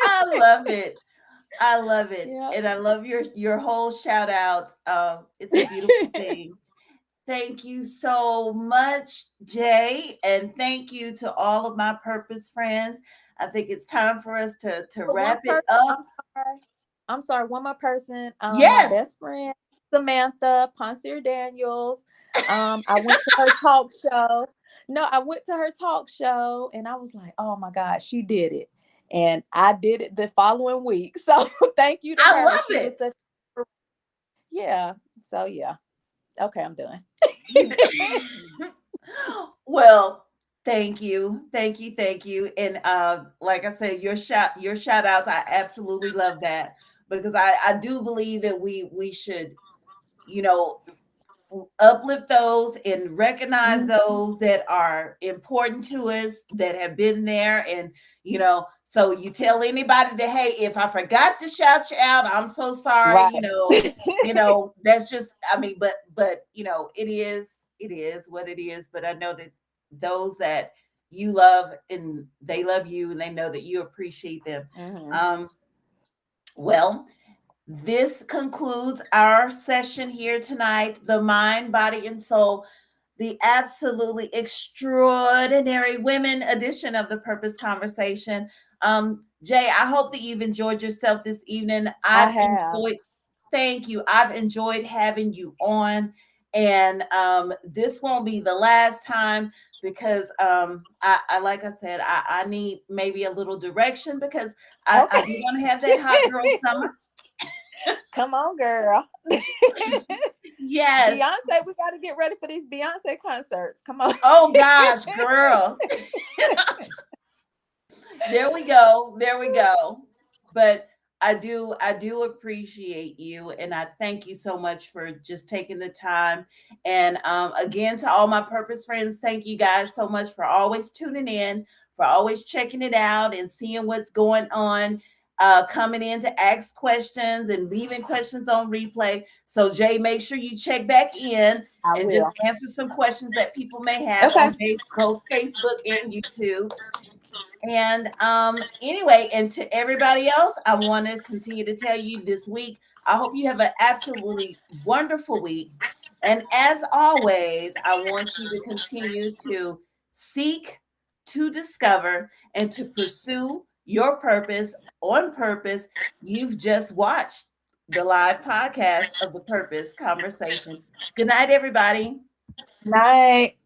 Speaker 1: I love it. I love it.
Speaker 2: Yeah.
Speaker 1: And I love your whole shout out. It's a beautiful thing. Thank you so much, Jay. And thank you to all of my purpose friends. I think it's time for us to
Speaker 2: But one
Speaker 1: wrap it
Speaker 2: person,
Speaker 1: up.
Speaker 2: I'm sorry, one more person, my
Speaker 1: Yes.
Speaker 2: best friend, Samantha Ponsier Daniels. I went to her talk show. No, I went to her talk show and I was like, oh my God, she did it. And I did it the following week. So thank you to
Speaker 1: I
Speaker 2: her.
Speaker 1: love
Speaker 2: She was
Speaker 1: it.
Speaker 2: such, yeah. So yeah. Okay, I'm done.
Speaker 1: You d- well, thank you. Thank you. Thank you. And like I said, your shout outs, I absolutely love that because I do believe that we should, you know, uplift those and recognize
Speaker 2: Mhm.
Speaker 1: those that are important to us that have been there. And so you tell anybody that, hey, if I forgot to shout you out, I'm so sorry.
Speaker 2: Right.
Speaker 1: That's just, I mean, but it is what it is. But I know that those that you love and they love you and they know that you appreciate them.
Speaker 2: Hmm.
Speaker 1: um well, this concludes our session here tonight, the mind, body, and soul, the absolutely extraordinary women edition of the Purpose Conversation. Jay, I hope that you've enjoyed yourself this evening.
Speaker 2: I
Speaker 1: I've
Speaker 2: have.
Speaker 1: enjoyed, thank you. I've enjoyed having you on. And this won't be the last time because I like I said, I need maybe a little direction because I do
Speaker 2: Okay.
Speaker 1: want to have that hot girl summer.
Speaker 2: Come on, girl.
Speaker 1: Yes.
Speaker 2: Beyonce, we got to get ready for these Beyonce concerts. Come on.
Speaker 1: Oh gosh, girl. There we go. There we go. But I do appreciate you and I thank you so much for just taking the time. And again, to all my purpose friends, thank you guys so much for always tuning in, for always checking it out and seeing what's going on. Coming in to ask questions and leaving questions on replay. So, Jay, make sure you check back in
Speaker 2: I
Speaker 1: and just
Speaker 2: will.
Speaker 1: answer some questions that people may have
Speaker 2: Okay.
Speaker 1: on both Facebook and YouTube. And anyway, and to everybody else, I want to continue to tell you this week, I hope you have an absolutely wonderful week. And as always, I want you to continue to seek, to discover, and to pursue your purpose on purpose. You've just watched the live podcast of the Purpose Conversation. Good night, everybody.
Speaker 2: Night.